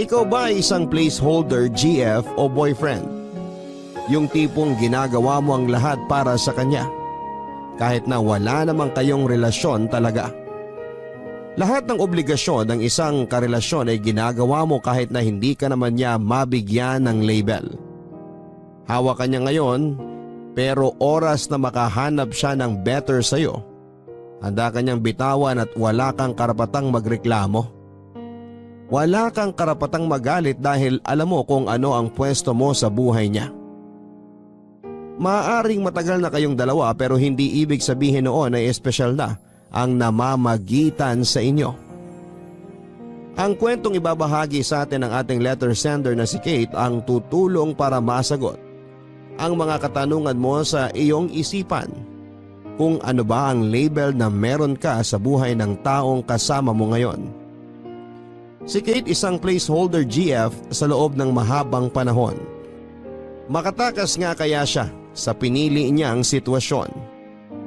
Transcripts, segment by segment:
Ikaw ba ay isang placeholder, GF o boyfriend? Yung tipong ginagawa mo ang lahat para sa kanya, kahit na wala namang kayong relasyon talaga. Lahat ng obligasyon ng isang karelasyon ay ginagawa mo kahit na hindi ka naman niya mabigyan ng label. Hawak ka niya ngayon, pero oras na makahanap siya ng better sa'yo, handa ka niyang bitawan at wala kang karapatang magreklamo. Wala kang karapatang magalit dahil alam mo kung ano ang pwesto mo sa buhay niya. Maaaring matagal na kayong dalawa pero hindi ibig sabihin noon ay espesyal na ang namamagitan sa inyo. Ang kwentong ibabahagi sa atin ng ating letter sender na si Kate ang tutulong para masagot ang mga katanungan mo sa iyong isipan kung ano ba ang label na meron ka sa buhay ng taong kasama mo ngayon. Si Kate isang placeholder, GF, sa loob ng mahabang panahon. Makatakas nga kaya siya sa pinili niyang sitwasyon.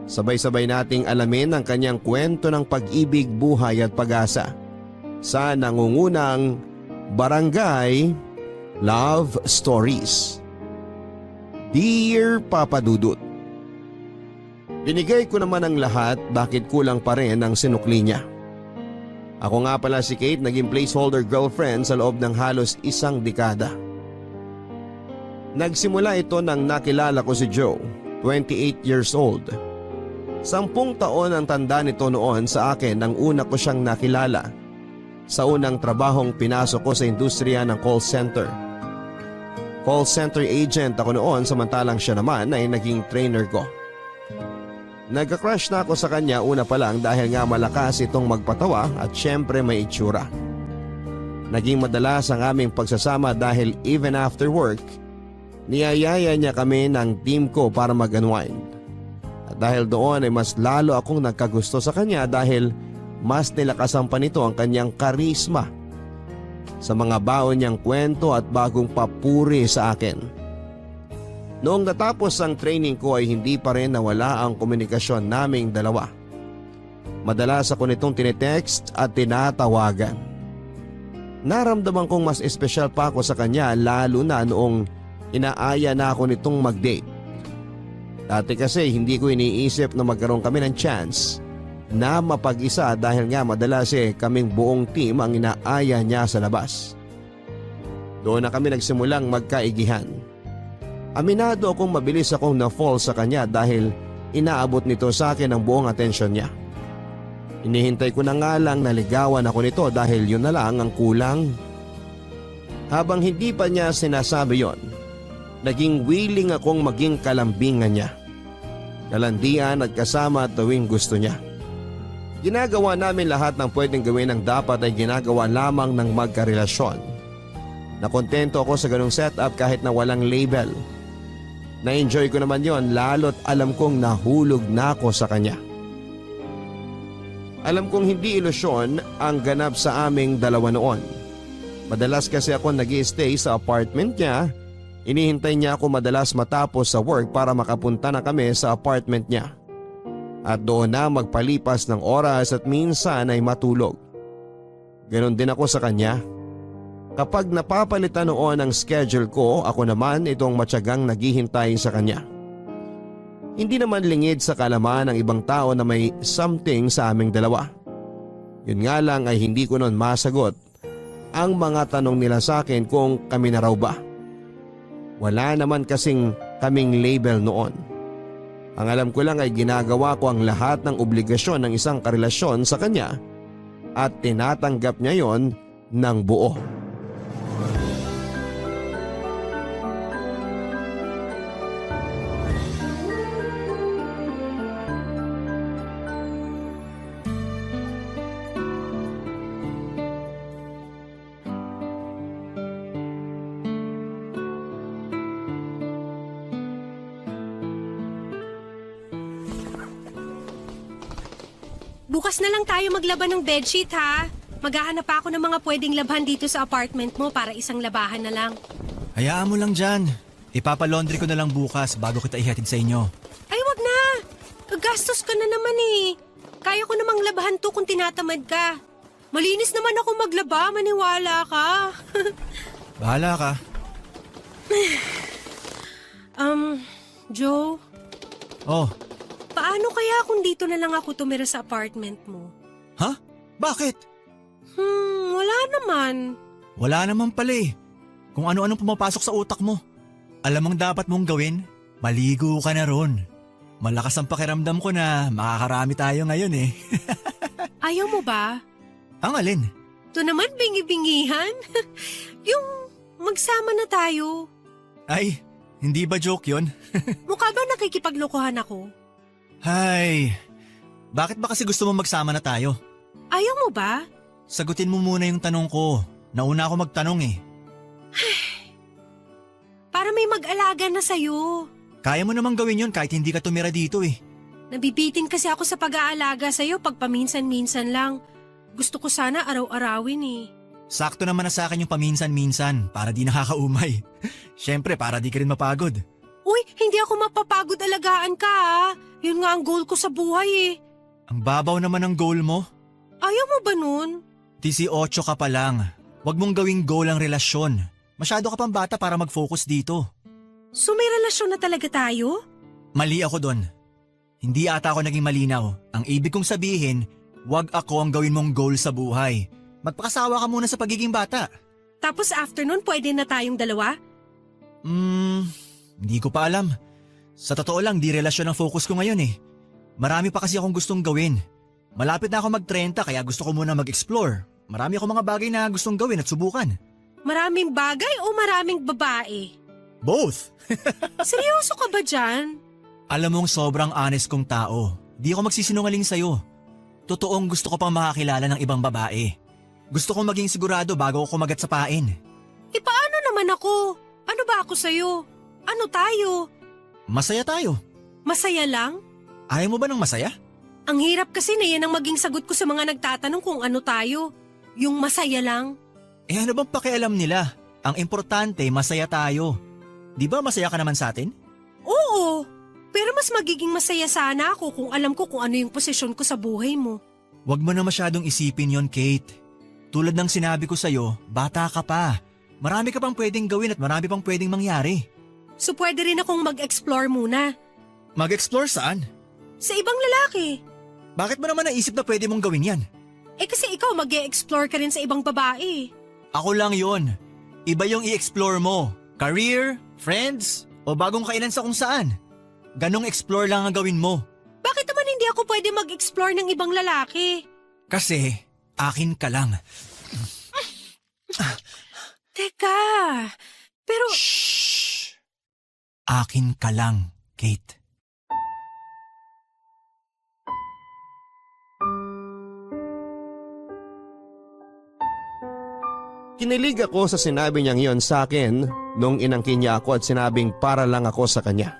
Sabay-sabay nating alamin ang kanyang kwento ng pag-ibig, buhay at pag-asa sa nangungunang Barangay Love Stories. Dear Papa Dudut, binigay ko naman ang lahat, bakit kulang pa rin ang sinukli niya? Ako nga pala si Kate, naging placeholder girlfriend sa loob ng halos isang dekada. Nagsimula ito nang nakilala ko si Joe, 28 years old. 10 taon ang tanda nito noon sa akin nang una ko siyang nakilala sa unang trabahong pinasok ko sa industriya ng call center. Call center agent ako noon samantalang siya naman ay naging trainer ko. Nagka-crush na ako sa kanya una pa lang dahil nga malakas itong magpatawa at syempre may itsura. Naging madalas ang aming pagsasama dahil even after work, niyayaya niya kami ng team ko para mag-unwind. At dahil doon ay mas lalo akong nagkagusto sa kanya dahil mas nilakasan pa nito ang kanyang karisma sa mga baon niyang kwento at bagong papuri sa akin. Noong natapos ang training ko ay hindi pa rin nawala ang komunikasyon naming dalawa. Madalas ako nitong tinetext at tinatawagan. Naramdaman kong mas espesyal pa ako sa kanya lalo na noong inaaya na ako nitong mag-date. Dati kasi hindi ko iniisip na magkaroon kami ng chance na mapag-isa dahil nga madalas kaming buong team ang inaaya niya sa labas. Doon na kami nagsimulang magkaigihan. Aminado akong mabilis akong na-fall sa kanya dahil inaabot nito sa akin ang buong atensyon niya. Inihintay ko na nga lang na ligawan ako nito dahil yun na lang ang kulang. Habang hindi pa niya sinasabi yon, naging willing akong maging kalambingan niya. Kalandian at kasama tuwing gusto niya. Ginagawa namin lahat ng pwedeng gawin ng dapat ay ginagawa lamang ng magkarelasyon. Nakontento ako sa ganong setup kahit na walang label. Na-enjoy ko naman yon lalo't alam kong nahulog na ako sa kanya. Alam kong hindi ilusyon ang ganap sa aming dalawa noon. Madalas kasi ako nag-i-stay sa apartment niya. Inihintay niya ako madalas matapos sa work para makapunta na kami sa apartment niya. At doon na magpalipas ng oras at minsan ay matulog. Ganon din ako sa kanya. Kapag napapalitan noon ang schedule ko, ako naman itong matyagang naghihintay sa kanya. Hindi naman lingid sa kalaman ng ibang tao na may something sa aming dalawa. Yun nga lang ay hindi ko noon masagot ang mga tanong nila sa akin kung kami na raw ba. Wala naman kasing kaming label noon. Ang alam ko lang ay ginagawa ko ang lahat ng obligasyon ng isang karelasyon sa kanya at tinatanggap niya yon ng buo. Bukas na lang tayo maglaban ng bedsheet ha. Maghahanap ako ng mga pwedeng labhan dito sa apartment mo para isang labahan na lang. Hayaan mo lang dyan. Ipapalaundry ko na lang bukas bago kita ihatid sa inyo. Ay wag na. Kagastos ka na naman eh. Kaya ko namang labahan to kung tinatamad ka. Malinis naman ako maglaba, maniwala ka. Bahala ka. Joe, Oh, paano kaya kung dito na lang ako tumira sa apartment mo? ha? Bakit? Wala naman. Wala naman pala eh. Kung ano-ano pumapasok sa utak mo. Alam mong dapat mong gawin? Maligo ka na ron. Malakas ang pakiramdam ko na makakarami tayo ngayon eh. Ayaw mo ba? Ang alin? Ito naman bingi-bingihan. Yung magsama na tayo. Ay, hindi ba joke yon? Mukha ba nakikipaglokohan ako? Hay, bakit ba kasi gusto mo magsama na tayo? Ayaw mo ba? Sagutin mo muna yung tanong ko. Nauna ako magtanong eh. Para may mag-alaga na sa'yo. Kaya mo namang gawin yon kahit hindi ka tumira dito eh. Nabibitin kasi ako sa pag-aalaga sa'yo pag paminsan-minsan lang. Gusto ko sana araw-arawin eh. Sakto naman na sa akin yung paminsan-minsan para di nakakaumay. Siyempre para di ka rin mapagod. Uy, hindi ako mapapagod alagaan ka ah. Yun nga ang goal ko sa buhay eh. Ang babaw naman ng goal mo. Ayaw mo ba nun? 18 ka pa lang. Huwag mong gawing goal ang relasyon. Masyado ka pang bata para mag-focus dito. So may relasyon na talaga tayo? Mali ako doon. Hindi ata ako naging malinaw. Ang ibig kong sabihin, huwag ako ang gawin mong goal sa buhay. Magpakasawa ka muna sa pagiging bata. Tapos after nun, pwede na tayong dalawa? Hindi ko pa alam. Sa totoo lang, di relasyon ang focus ko ngayon eh. Marami pa kasi akong gustong gawin. Malapit na ako mag-30 kaya gusto ko muna mag-explore. Marami akong mga bagay na gustong gawin at subukan. Maraming bagay o maraming babae? Both! Seryoso ka ba dyan? Alam mong sobrang honest kong tao. Di ako magsisinungaling sa'yo. Totoong gusto ko pang makakilala ng ibang babae. Gusto kong maging sigurado bago ako kumagat sa pain. E paano naman ako? Ano ba ako sa'yo? Ano tayo? Masaya tayo. Masaya lang? Ayaw mo ba ng masaya? Ang hirap kasi na yan ang maging sagot ko sa mga nagtatanong kung ano tayo. Yung masaya lang. Eh ano bang pakialam nila? Ang importante, masaya tayo. Di ba masaya ka naman sa atin? Oo, pero mas magiging masaya sana ako kung alam ko kung ano yung posisyon ko sa buhay mo. Huwag mo na masyadong isipin yon, Kate. Tulad ng sinabi ko sa'yo, bata ka pa. Marami ka pang pwedeng gawin at marami pang pwedeng mangyari. So pwede rin akong mag-explore muna. Mag-explore saan? Sa ibang lalaki. Bakit mo naman naisip na pwede mong gawin yan? Eh kasi ikaw mag-e-explore ka rin sa ibang babae. Ako lang yon. Iba yung i-explore mo. Career, friends, o bagong kainan sa kung saan. Ganong explore lang ang gawin mo. Bakit naman hindi ako pwede mag-explore ng ibang lalaki? Kasi, akin ka lang. Teka, pero... Shh! Akin ka lang, Kate. Kinilig ako sa sinabi niyang iyon sa akin nung inangkin niya ako at sinabing para lang ako sa kanya.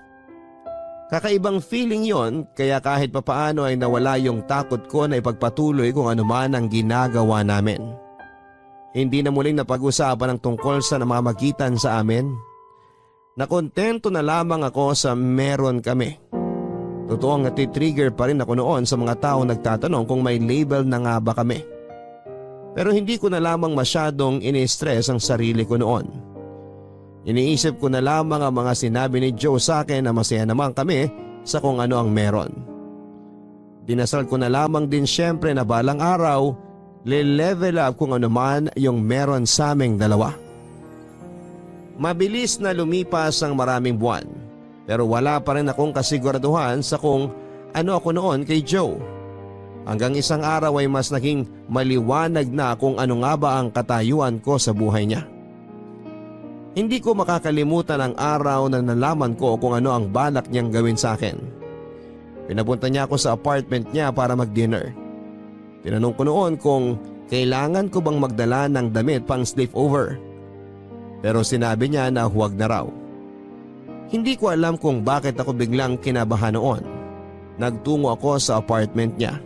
Kakaibang feeling yon kaya kahit papaano ay nawala yung takot ko na ipagpatuloy kung ano man ang ginagawa namin. Hindi na muling napag-usapan ang tungkol sa namamagitan sa amin. Nakontento na lamang ako sa meron kami. Totoong natitrigger pa rin ako noon sa mga tao nagtatanong kung may label na nga ba kami. Pero hindi ko na lamang masyadong ini-stress ang sarili ko noon. Iniisip ko na lamang ang mga sinabi ni Joe sa akin na masaya naman kami sa kung ano ang meron. Dinasal ko na lamang din syempre na balang araw, le-level up kung ano man yung meron sa aming dalawa. Mabilis na lumipas ang maraming buwan, pero wala pa rin akong kasiguraduhan sa kung ano ako noon kay Joe. Hanggang isang araw ay mas naging maliwanag na kung ano nga ba ang katayuan ko sa buhay niya. Hindi ko makakalimutan ang araw na nalaman ko kung ano ang balak niyang gawin sa akin. Pinapunta niya ako sa apartment niya para mag-dinner. Tinanong ko noon kung kailangan ko bang magdala ng damit pang sleepover. Pero sinabi niya na huwag na raw. Hindi ko alam kung bakit ako biglang kinabahan noon. Nagtungo ako sa apartment niya.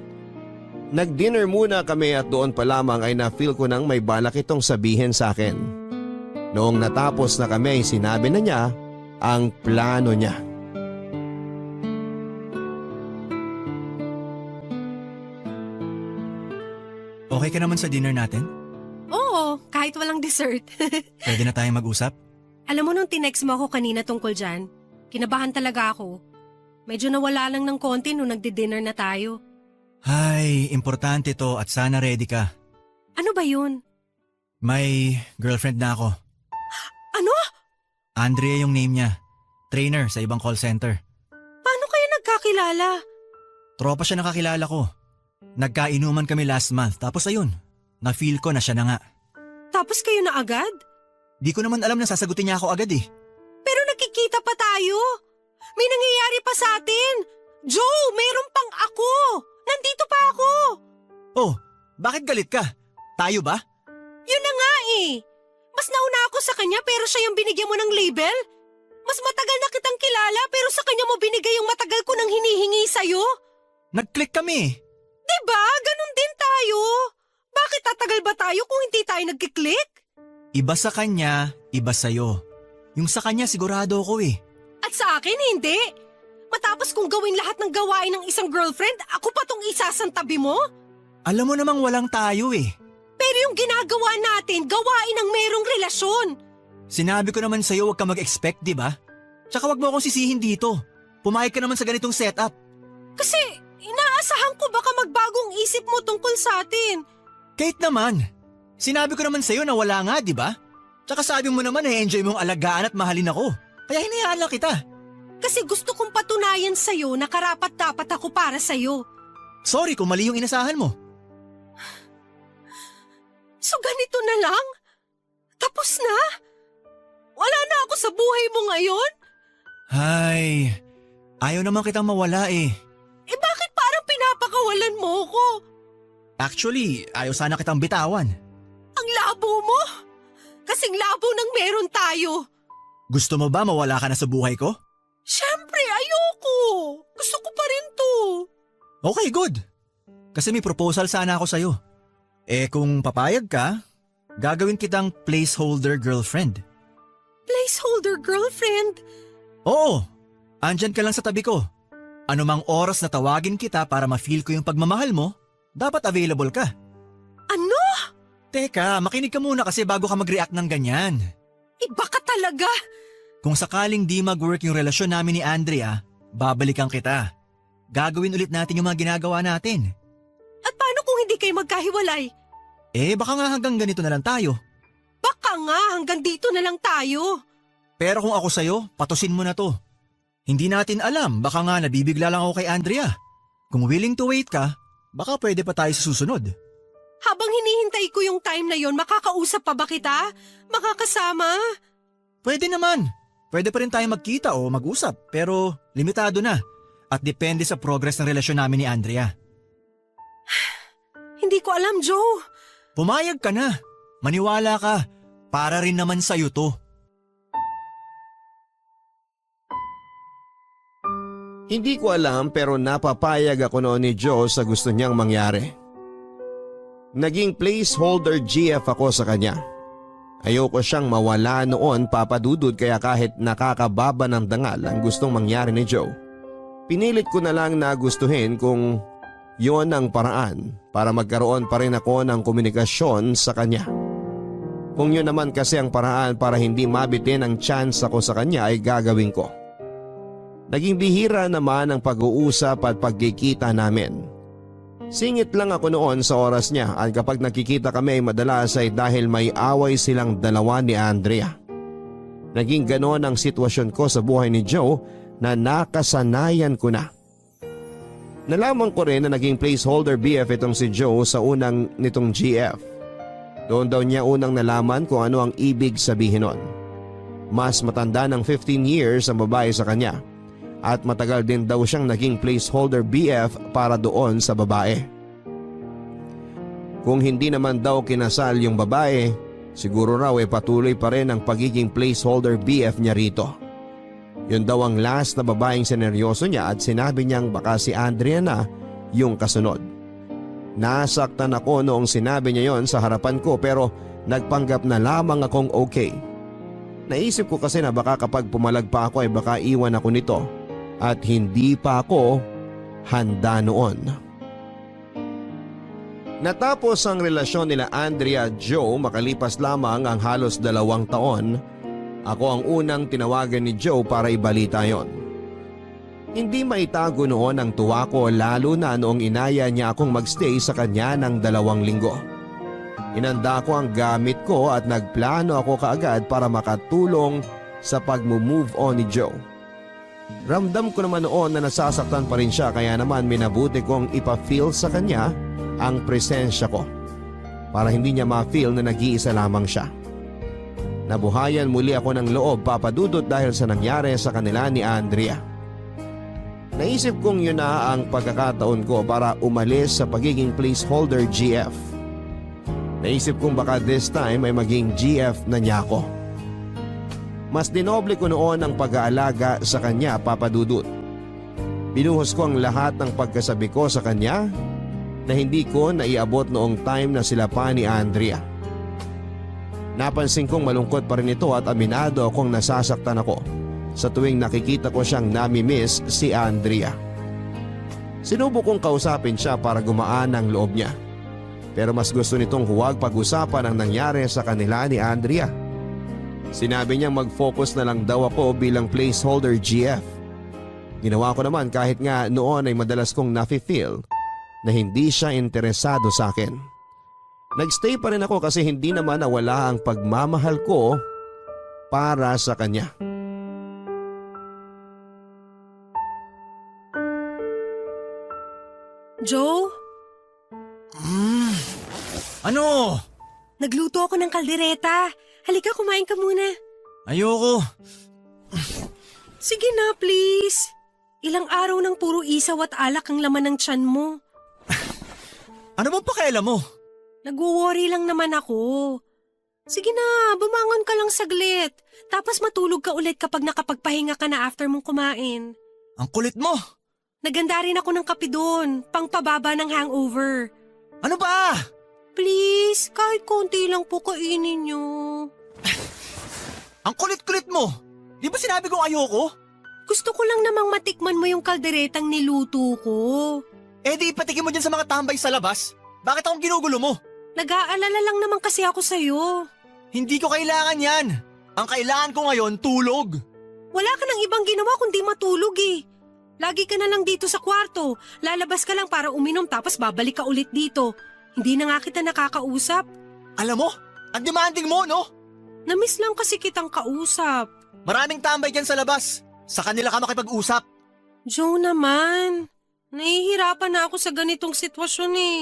Nag-dinner muna kami at doon pa lamang ay na-feel ko nang may balak itong sabihin sa akin. Noong natapos na kami ay sinabi na niya ang plano niya. Okay ka naman sa dinner natin? Oo, kahit walang dessert. Pwede na tayong mag-usap? Alam mo nung tinext mo ako kanina tungkol dyan, kinabahan talaga ako. Medyo nawala lang ng konti nung nagdi-dinner na tayo. Ay, importante to at sana ready ka. Ano ba yun? May girlfriend na ako. Ano? Andrea yung name niya. Trainer sa ibang call center. Paano kayo nagkakilala? Tropa siya nakakilala ko. Nagkainuman kami last month tapos ayun, na-feel ko na siya na nga. Tapos kayo na agad? Di ko naman alam na sasagutin niya ako agad eh. Pero nakikita pa tayo. May nangyayari pa sa atin. Joe, meron pang ako. Nandito pa ako. Oh, bakit galit ka? Tayo ba? Yun na nga eh. Mas nauna ako sa kanya pero siya yung binigyan mo ng label. Mas matagal na kitang kilala pero sa kanya mo binigay yung matagal ko nang hinihingi sa'yo. Nag-click kami. Diba? Ganon din tayo. Bakit tatagal ba tayo kung hindi tayo nagkiklik? Iba sa kanya, iba sa'yo. Yung sa kanya sigurado ko eh. At sa akin hindi. Matapos kong gawin lahat ng gawain ng isang girlfriend, ako pa tong isasantabi mo? Alam mo namang walang tayo eh. Pero yung ginagawa natin, gawain ng merong relasyon. Sinabi ko naman sa'yo huwag ka mag-expect, di ba? Tsaka wag mo akong sisihin dito. Pumayag ka naman sa ganitong setup. Kasi inaasahan ko baka magbagong isip mo tungkol sa atin. Kahit naman. Sinabi ko naman sa'yo na wala nga, di ba? Tsaka sabi mo naman enjoy mong alagaan at mahalin ako. Kaya hinayaan lang kita. Kasi gusto kong patunayan sa'yo na karapat-dapat ako para sa'yo. Sorry kung mali yung inasahan mo. So ganito na lang? Tapos na? Wala na ako sa buhay mo ngayon? Ay, ayaw naman kitang mawala eh. Eh bakit parang pinapakawalan mo ko? Actually, ayaw sana kitang bitawan. Ang labo mo? Kasing labo ng meron tayo. Gusto mo ba mawala ka na sa buhay ko? Siyempre, ayoko. Gusto ko pa rin to. Okay, good. Kasi may proposal sana ako sa'yo. Eh kung papayag ka, gagawin kitang placeholder girlfriend. Placeholder girlfriend? Oo, andyan ka lang sa tabi ko. Anumang oras na tawagin kita para ma-feel ko yung pagmamahal mo, dapat available ka. Ano? Teka, makinig ka muna kasi bago ka mag-react ng ganyan. Iba ka talaga. Kung sakaling di mag-work yung relasyon namin ni Andrea, babalikan kita. Gagawin ulit natin yung mga ginagawa natin. At paano kung hindi kayo magkahiwalay? Eh baka nga hanggang ganito na lang tayo. Baka nga hanggang dito na lang tayo. Pero kung ako sa'yo, patusin mo na to. Hindi natin alam, baka nga nabibigla lang ako kay Andrea. Kung willing to wait ka, baka pwede pa tayo sa susunod. Habang hinihintay ko yung time na yon, makakausap pa ba kita? Makakasama? Pwede naman. Pwede pa rin tayo magkita o mag-usap, pero limitado na. At depende sa progress ng relasyon namin ni Andrea. Hindi ko alam, Joe. Pumayag ka na. Maniwala ka. Para rin naman sa'yo to. Hindi ko alam pero napapayag ako noon ni Joe sa gusto niyang mangyari. Naging placeholder GF ako sa kanya. Ayoko siyang mawala noon papadudod kaya kahit nakakababa ng dangal ang gustong mangyari ni Joe. Pinilit ko na lang na gustuhin kung yon ang paraan para magkaroon pa rin ako ng komunikasyon sa kanya. Kung yun naman kasi ang paraan para hindi mabitin ang chance ako sa kanya ay gagawin ko. Naging bihira naman ang pag-uusap at pagkikita namin. Singit lang ako noon sa oras niya at kapag nakikita kami ay madalas ay dahil may away silang dalawa ni Andrea. Naging ganon ang sitwasyon ko sa buhay ni Joe na nakasanayan ko na. Nalaman ko rin na naging placeholder BF itong si Joe sa unang nitong GF. Doon daw niya unang nalaman kung ano ang ibig sabihin nun. Mas matanda ng 15 years ang babae sa kanya. At matagal din daw siyang naging placeholder BF para doon sa babae. Kung hindi naman daw kinasal yung babae, siguro raw ay patuloy pa rin ang pagiging placeholder BF niya rito. Yun daw ang last na babaeng sineryoso niya at sinabi niyang baka si Andrea na yung kasunod. Nasaktan ako noong sinabi niya yon sa harapan ko pero nagpanggap na lamang akong okay. Naisip ko kasi na baka kapag pumalag pa ako ay baka iwan ako nito. At hindi pa ako handa noon. Natapos ang relasyon nila Andrea at Joe makalipas lamang ang halos 2 taon. Ako ang unang tinawagan ni Joe para ibalita yon. Hindi maitago noon ang tuwa ko lalo na noong inaya niya akong magstay sa kanya ng 2 linggo. Inanda ko ang gamit ko at nagplano ako kaagad para makatulong sa pag-move on ni Joe. Ramdam ko naman noon na nasasaktan pa rin siya kaya naman minabuti kong ipa-feel sa kanya ang presensya ko para hindi niya ma-feel na nag-iisa lamang siya. Nabuhayan muli ako ng loob papadudot dahil sa nangyari sa kanila ni Andrea. Naisip kong yun na ang pagkakataon ko para umalis sa pagiging placeholder GF. Naisip kong baka this time ay maging GF na niya ako. Mas dinoble ko noon ang pag-aalaga sa kanya papadudot. Binuhos ko ang lahat ng pagkasabi ko sa kanya na hindi ko naiabot noong time na sila pa ni Andrea. Napansin kong malungkot pa rin ito at aminado akong nasasaktan ako sa tuwing nakikita ko siyang nami-miss si Andrea. Sinubok kong kausapin siya para gumaan ang loob niya. Pero mas gusto nitong huwag pag-usapan ang nangyari sa kanila ni Andrea. Sinabi niyang mag-focus na lang daw ako bilang placeholder GF. Ginawa ko naman kahit nga noon ay madalas kong nafe-feel na hindi siya interesado sa akin. Nagstay pa rin ako kasi hindi naman nawala ang pagmamahal ko para sa kanya. Joe, Ano? nagluto ako ng kaldereta. Halika, kumain ka muna. Ayoko. Sige na, please. Ilang araw nang puro isaw at alak ang laman ng tiyan mo. Ano bang pakialam mo? Nag-worry lang naman ako. Sige na, bumangon ka lang saglit. Tapos matulog ka ulit kapag nakapagpahinga ka na after mong kumain. Ang kulit mo. Naganda rin ako ng kape doon, pangpababa ng hangover. Ano ba? Please, kahit konti lang po kainin niyo. Ang kulit-kulit mo. Di ba sinabi kong ayoko? Gusto ko lang namang matikman mo yung kalderetang niluto ko. Eh di ipatikin mo dyan sa mga tambay sa labas. Bakit akong ginugulo mo? Nag-aalala lang naman kasi ako sa'yo. Hindi ko kailangan yan. Ang kailangan ko ngayon, tulog. Wala ka nang ibang ginawa kundi matulog eh. Lagi ka na lang dito sa kwarto. Lalabas ka lang para uminom tapos babalik ka ulit dito. Hindi na nga kita nakakausap. Alam mo, ang demanding mo, no? Namiss lang kasi kitang kausap. Maraming tambay dyan sa labas. Sa kanila ka makipag-usap. Joe naman, nahihirapan na ako sa ganitong sitwasyon eh.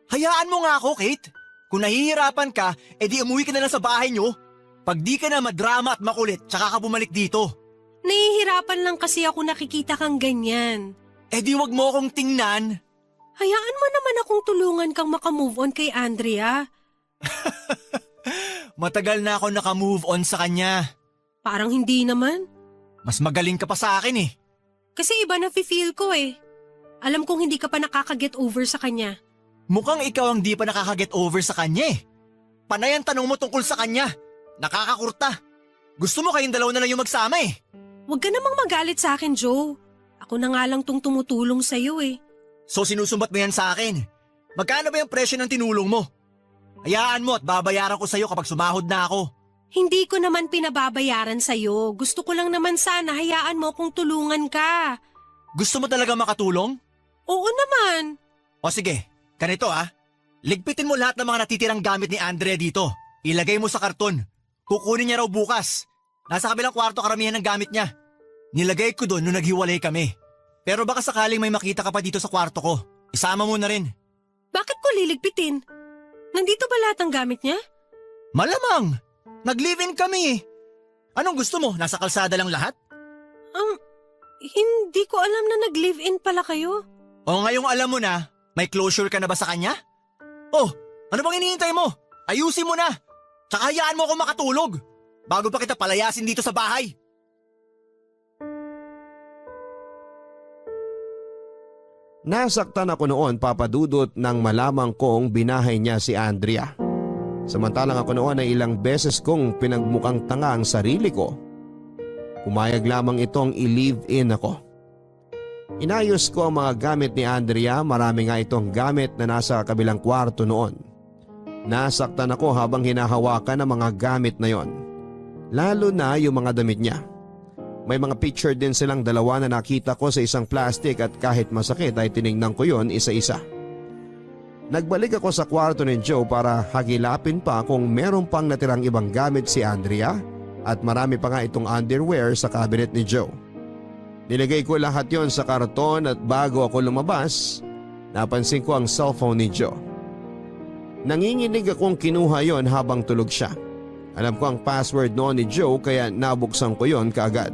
Hayaan mo nga ako, Kate. Kung nahihirapan ka, edi umuwi ka na lang sa bahay nyo. Pag di ka na madrama at makulit, tsaka ka bumalik dito. Nahihirapan lang kasi ako nakikita kang ganyan. Edi wag mo akong tingnan. Hayaan mo naman akong tulungan kang makamove on kay Andrea. Matagal na ako nakamove on sa kanya. Parang hindi naman. Mas magaling ka pa sa akin eh. Kasi iba na feel ko eh. Alam kong hindi ka pa nakaka-get over sa kanya. Mukhang ikaw ang di pa nakaka-get over sa kanya eh. Panay ang tanong mo tungkol sa kanya. Nakakakurta. Gusto mo kayong dalawa na lang yung magsama eh. Huwag ka namang magalit sa akin, Joe. Ako na nga lang tong tumutulong sa'yo eh. So sinusumbat mo yan sa akin. Magkano ba yung presyo ng tinulong mo? Hayaan mo at babayaran ko sa'yo kapag sumahod na ako. Hindi ko naman pinababayaran sa'yo. Gusto ko lang naman sana hayaan mo kung tulungan ka. Gusto mo talaga makatulong? Oo naman. O sige, ganito ah. Ligpitin mo lahat ng mga natitirang gamit ni Andrea dito. Ilagay mo sa karton. Kukunin niya raw bukas. Nasa kabilang kwarto karamihan ng gamit niya. Nilagay ko doon nung naghiwalay kami. Pero baka sakaling may makita ka pa dito sa kwarto ko. Isama mo na rin. Bakit ko liligpitin? Nandito ba lahat ng gamit niya? Malamang! Nag-live-in kami eh. Anong gusto mo? Nasa kalsada lang lahat? Hindi ko alam na nag-live-in pala kayo. O ngayong alam mo na, may closure ka na ba sa kanya? Oh, ano bang hinihintay mo? Ayusin mo na. Tsaka hayaan mo ako makatulog. Bago pa kita palayasin dito sa bahay. Nasaktan ako noon papadudot nang malamang kong binahay niya si Andrea. Samantalang ako noon ay ilang beses kong pinagmukhang tanga ang sarili ko. Pumayag lamang itong i-live-in ako. Inayos ko ang mga gamit ni Andrea, marami nga itong gamit na nasa kabilang kwarto noon. Nasaktan ako habang hinahawakan ang mga gamit na yon. Lalo na yung mga damit niya. May mga picture din silang dalawa na nakita ko sa isang plastic at kahit masakit ay tiningnan ko yon isa-isa. Nagbalik ako sa kwarto ni Joe para hagilapin pa kung meron pang natirang ibang gamit si Andrea at marami pa nga itong underwear sa cabinet ni Joe. Nilagay ko lahat yon sa karton at bago ako lumabas, napansin ko ang cellphone ni Joe. Nanginginig akong kinuha yon habang tulog siya. Alam ko ang password noon ni Joe kaya nabuksan ko yon kaagad.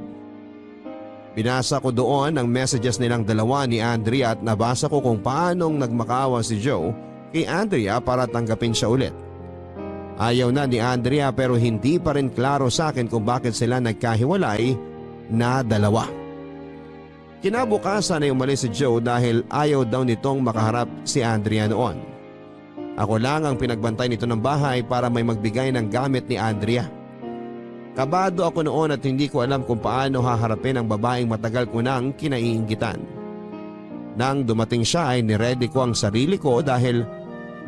Binasa ko doon ang messages nilang dalawa ni Andrea at nabasa ko kung paanong nagmakaawa si Joe kay Andrea para tanggapin siya ulit. Ayaw na ni Andrea pero hindi pa rin klaro sa akin kung bakit sila nagkahiwalay na dalawa. Kinabukasan ay umalis si Joe dahil ayaw daw nitong makaharap si Andrea noon. Ako lang ang pinagbantay nito ng bahay para may magbigay ng gamit ni Andrea. Kabado ako noon at hindi ko alam kung paano haharapin ang babaeng matagal ko nang kinaiinggitan. Nang dumating siya ay niredy ko ang sarili ko dahil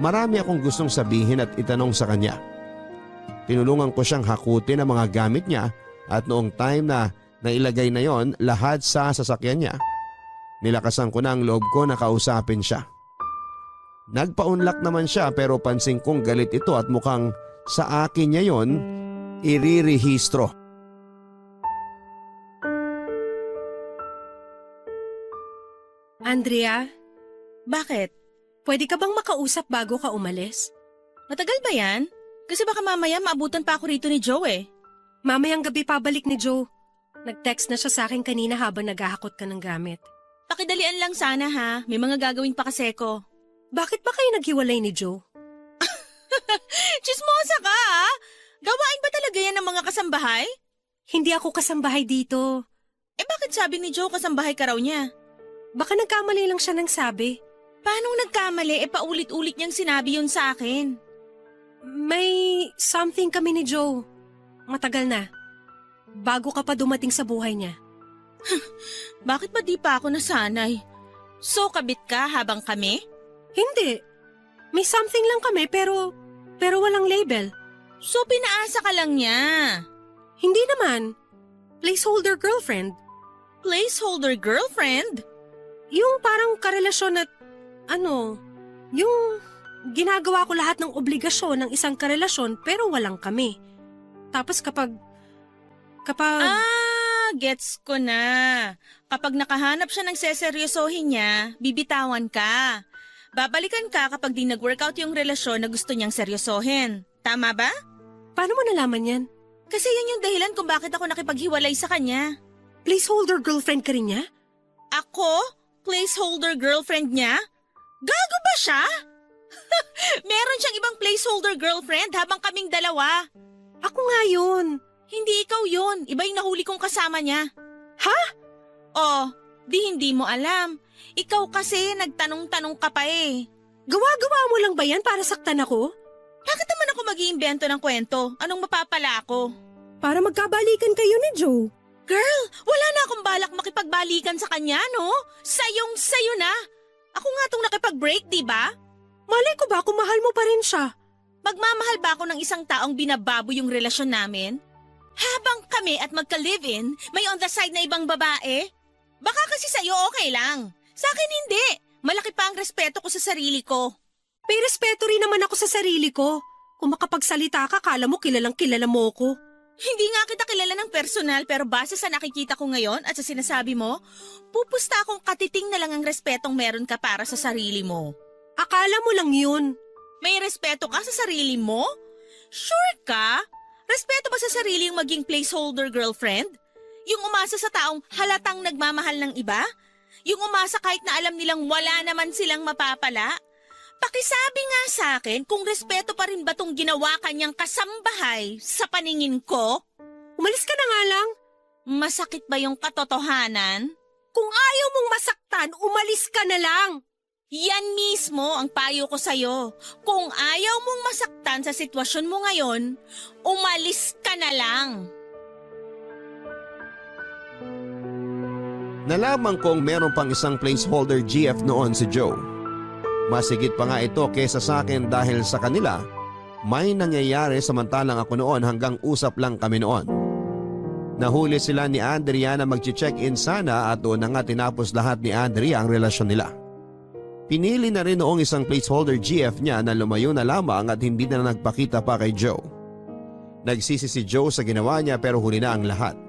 marami akong gustong sabihin at itanong sa kanya. Tinulungan ko siyang hakutin ang mga gamit niya at noong time na nailagay na yon lahat sa sasakyan niya, nilakasan ko na ang loob ko na kausapin siya. Nagpaunlak naman siya pero pansin kong galit ito at mukhang sa akin niya yon irirehistro. Andrea, Bakit? pwede ka bang makausap bago ka umalis? Matagal ba yan? Kasi baka mamaya maabutan pa ako rito ni Joe eh. Mamayang gabi pabalik ni Joe. Nag-text na siya sa akin kanina habang naghahakot ka ng gamit. Pakidalian lang sana ha, may mga gagawin pa kasi ko. Bakit ba kayo naghiwalay ni Joe? Chismosa ka ha? Gawain ba talaga yan ng mga kasambahay? Hindi ako kasambahay dito. Eh bakit sabi ni Joe kasambahay ka raw niya? Baka nagkamali lang siya ng sabi. Paanong nagkamali paulit-ulit niyang sinabi yun sa akin? May something kami ni Joe. Matagal na. Bago ka pa dumating sa buhay niya. Bakit ba di pa ako nasanay? So kabit ka habang kami? Hindi. May something lang kami pero walang label. So pinaasa ka lang niya? Hindi naman. Placeholder girlfriend. Placeholder girlfriend? Yung parang karelasyon at yung ginagawa ko lahat ng obligasyon ng isang karelasyon pero walang kami. Tapos kapag Gets ko na. Kapag nakahanap siya ng seseryosohin niya, bibitawan ka. Babalikan ka kapag di nag-workout yung relasyon na gusto niyang seryosohin. Tama ba? paano mo nalaman yan? Kasi yan yung dahilan kung bakit ako nakipaghiwalay sa kanya. Placeholder girlfriend ka rin niya? Ako? Placeholder girlfriend niya? Gago ba siya? Meron siyang ibang placeholder girlfriend habang kaming dalawa. Ako nga yun. Hindi ikaw yun. Iba yung nahuli kong kasama niya. Ha? Oh, di hindi mo alam. Ikaw kasi nagtanong-tanong ka pa eh. Gawa-gawa mo lang ba yan para saktan ako? Bakit naman ako mag-iimbento ng kwento? Anong mapapala ako? Para magkabalikan kayo ni Joe. Girl, wala na akong balak makipagbalikan sa kanya, no? Sayong-sayo na. Ako nga tong nakipag-break, di ba? Malay ko ba kung mahal mo pa rin siya? Magmamahal ba ako ng isang taong binababo yung relasyon namin? Habang kami at magka-live-in, may on the side na ibang babae? Baka kasi sa'yo okay lang. Sa akin hindi. Malaki pa ang respeto ko sa sarili ko. May respeto rin naman ako sa sarili ko. Kung makapagsalita ka, kala mo kilalang kilala mo ko. Hindi nga kita kilala ng personal pero base sa nakikita ko ngayon at sa sinasabi mo, pupusta akong katiting na lang ang respetong meron ka para sa sarili mo. Akala mo lang yun. May respeto ka sa sarili mo? Sure ka? Respeto ba sa sarili yung maging placeholder girlfriend? Yung umasa sa taong halatang nagmamahal ng iba? Yung umasa kahit na alam nilang wala naman silang mapapala? Pakisabi nga sa akin kung respeto pa rin ba tong ginawa kanyang kasambahay sa paningin ko? Umalis ka na nga lang. Masakit ba yung katotohanan? Kung ayaw mong masaktan, umalis ka na lang. Yan mismo ang payo ko sa'yo. Kung ayaw mong masaktan sa sitwasyon mo ngayon, umalis ka na lang. Nalaman kong meron pang isang placeholder GF noon si Joe. Masigit pa nga ito kesa sa akin dahil sa kanila may nangyayari samantalang ako noon hanggang usap lang kami noon. Nahuli sila ni Andrea na mag-check-in sana at doon na nga tinapos lahat ni Andrea ang relasyon nila. Pinili na rin noong isang placeholder GF niya na lumayo na lamang at hindi na nagpakita pa kay Joe. Nagsisi si Joe sa ginawa niya pero huli na ang lahat.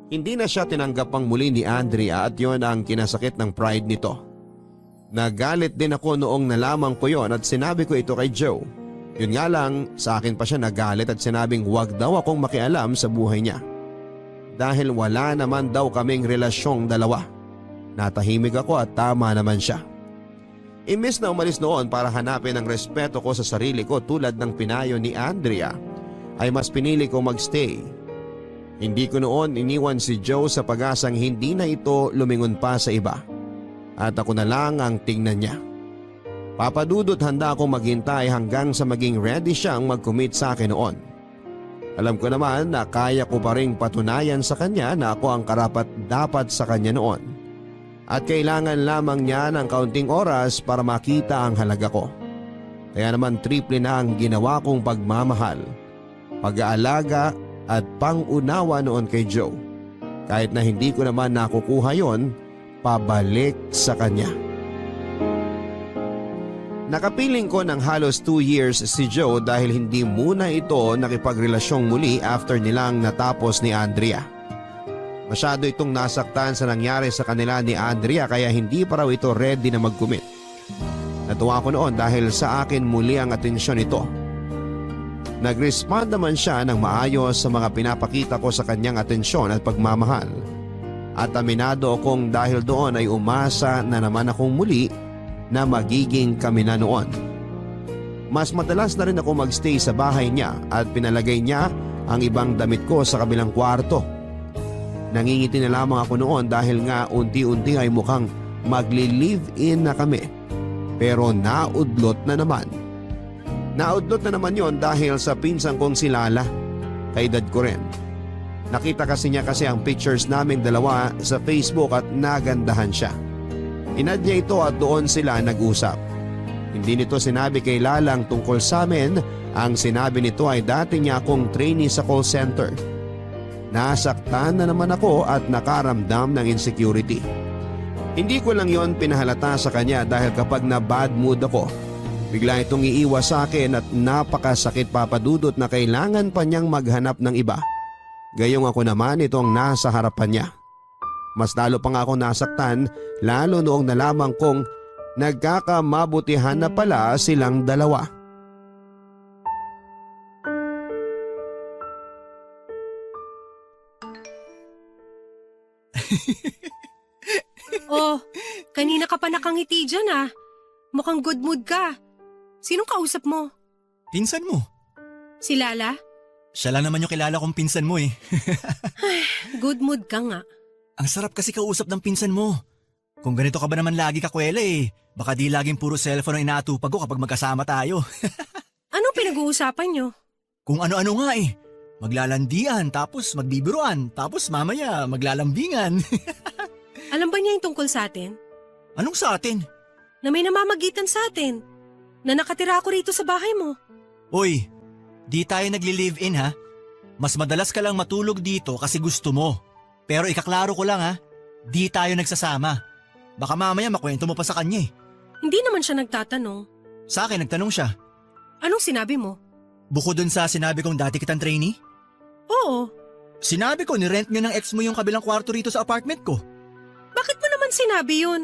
Hindi na siya tinanggap pang muli ni Andrea at yon ang kinasakit ng pride nito. Nagalit din ako noong nalaman ko yon at sinabi ko ito kay Joe. Yun nga lang, sa akin pa siya nagalit at sinabing huwag daw akong makialam sa buhay niya. Dahil wala naman daw kaming relasyong dalawa. Natahimik ako at tama naman siya. Imbes na umalis noon para hanapin ang respeto ko sa sarili ko tulad ng pinayo ni Andrea, ay mas pinili ko magstay. Hindi ko noon iniwan si Joe sa pag-asang hindi na ito lumingon pa sa iba. At ako na lang ang tingnan niya. Papadudot handa akong maghintay hanggang sa maging ready siyang mag-commit sa akin noon. Alam ko naman na kaya ko pa ring patunayan sa kanya na ako ang karapat-dapat sa kanya noon. At kailangan lamang niya ng kaunting oras para makita ang halaga ko. Kaya naman triple na ang ginawa kong pagmamahal, pag-aalaga at pang-unawa noon kay Joe. Kahit na hindi ko naman nakukuha yon, pabalik sa kanya. Nakapiling ko ng halos 2 years si Joe dahil hindi muna ito nakipagrelasyon muli after nilang natapos ni Andrea. Masyado itong nasaktan sa nangyari sa kanila ni Andrea kaya hindi pa raw ito ready na mag-commit. Natuwa ko noon dahil sa akin muli ang atensyon nito. Nag-respond naman siya ng maayos sa mga pinapakita ko sa kanyang atensyon at pagmamahal. At aminado akong dahil doon ay umasa na naman akong muli na magiging kami na noon. Mas madalas na rin ako magstay sa bahay niya at pinalagay niya ang ibang damit ko sa kabilang kwarto. Nangingiti na lamang ako noon dahil nga unti-unti ay mukhang magli-live-in na kami. Pero naudlot na naman. Naudlot na naman yon dahil sa pinsan kong si Lala. Kaedad ko rin. Nakita kasi niya ang pictures naming dalawa sa Facebook at nagandahan siya. Inad niya ito at doon sila nag-usap. Hindi nito sinabi kay Lalang tungkol sa amin, ang sinabi nito ay dati niya akong trainee sa call center. Nasaktan na naman ako at nakaramdam ng insecurity. Hindi ko lang yon pinahalata sa kanya dahil kapag na bad mood ako, bigla itong iiwas sa akin at napakasakit papadudot na kailangan pa niyang maghanap ng iba. Gayong ako naman itong nasa harapan niya. Mas lalo pa nga akong nasaktan lalo noong nalaman kong nagkakamabutihan na pala silang dalawa. Oh, kanina ka pa nakangiti dyan ah. Mukhang good mood ka. Sinong kausap mo? Pinsan mo. Si Lala? Siya lang naman yung kilala kong pinsan mo eh. Good mood ka nga. Ang sarap kasi kausap ng pinsan mo. Kung ganito ka ba naman lagi kakwela eh, baka di laging puro cellphone ang inaatupag ko kapag magkasama tayo. Anong pinag-uusapan nyo? Kung ano-ano nga eh. Maglalandian, tapos magbibiruan, tapos mamaya maglalambingan. Alam ba niya yung tungkol sa atin? Anong sa atin? Na may namamagitan sa atin. Na nakatira ako rito sa bahay mo. Uy, di tayo nagli-live-in ha. Mas madalas ka lang matulog dito kasi gusto mo. Pero ikaklaro ko lang ha, di tayo nagsasama. Baka mamaya makwento mo pa sa kanya eh. Hindi naman siya nagtatanong. Sa akin nagtanong siya. Anong sinabi mo? Bukod dun sa sinabi kong dati kitang trainee? Oo. Sinabi ko ni-rent nyo ng ex mo yung kabilang kwarto rito sa apartment ko. Bakit mo naman sinabi yun?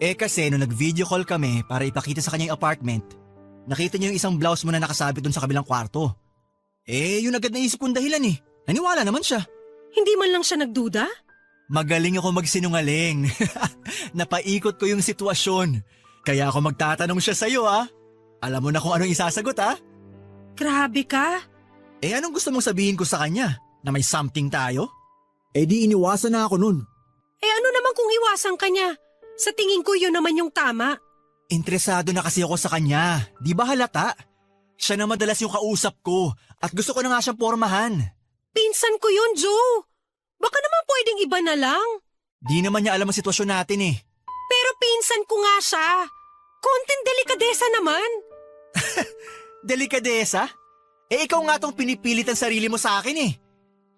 Eh kasi nung nag-video call kami para ipakita sa kanya yung apartment, nakita niya yung isang blouse mo na nakasabit dun sa kabilang kwarto. Eh yun agad naisip kong dahilan eh. Naniwala naman siya. Hindi man lang siya nagduda? Magaling ako magsinungaling. Napaikot ko yung sitwasyon. Kaya ako magtatanong siya sa'yo ah. Alam mo na kung anong isasagot ah. Grabe ka. Eh anong gusto mong sabihin ko sa kanya? Na may something tayo? Eh di iniwasan na ako nun. Eh ano naman kung iwasan ka niya? Sa tingin ko yun naman yung tama. Interesado na kasi ako sa kanya. Di ba halata? Siya na madalas yung kausap ko at gusto ko na nga siyang pormahan. Pinsan ko yun, Joe. Baka naman pwedeng iba na lang. Di naman niya alam ang sitwasyon natin eh. Pero pinsan ko nga siya. Konting delikadesa naman. Delikadesa? Eh ikaw nga tong pinipilit ang sarili mo sa akin eh.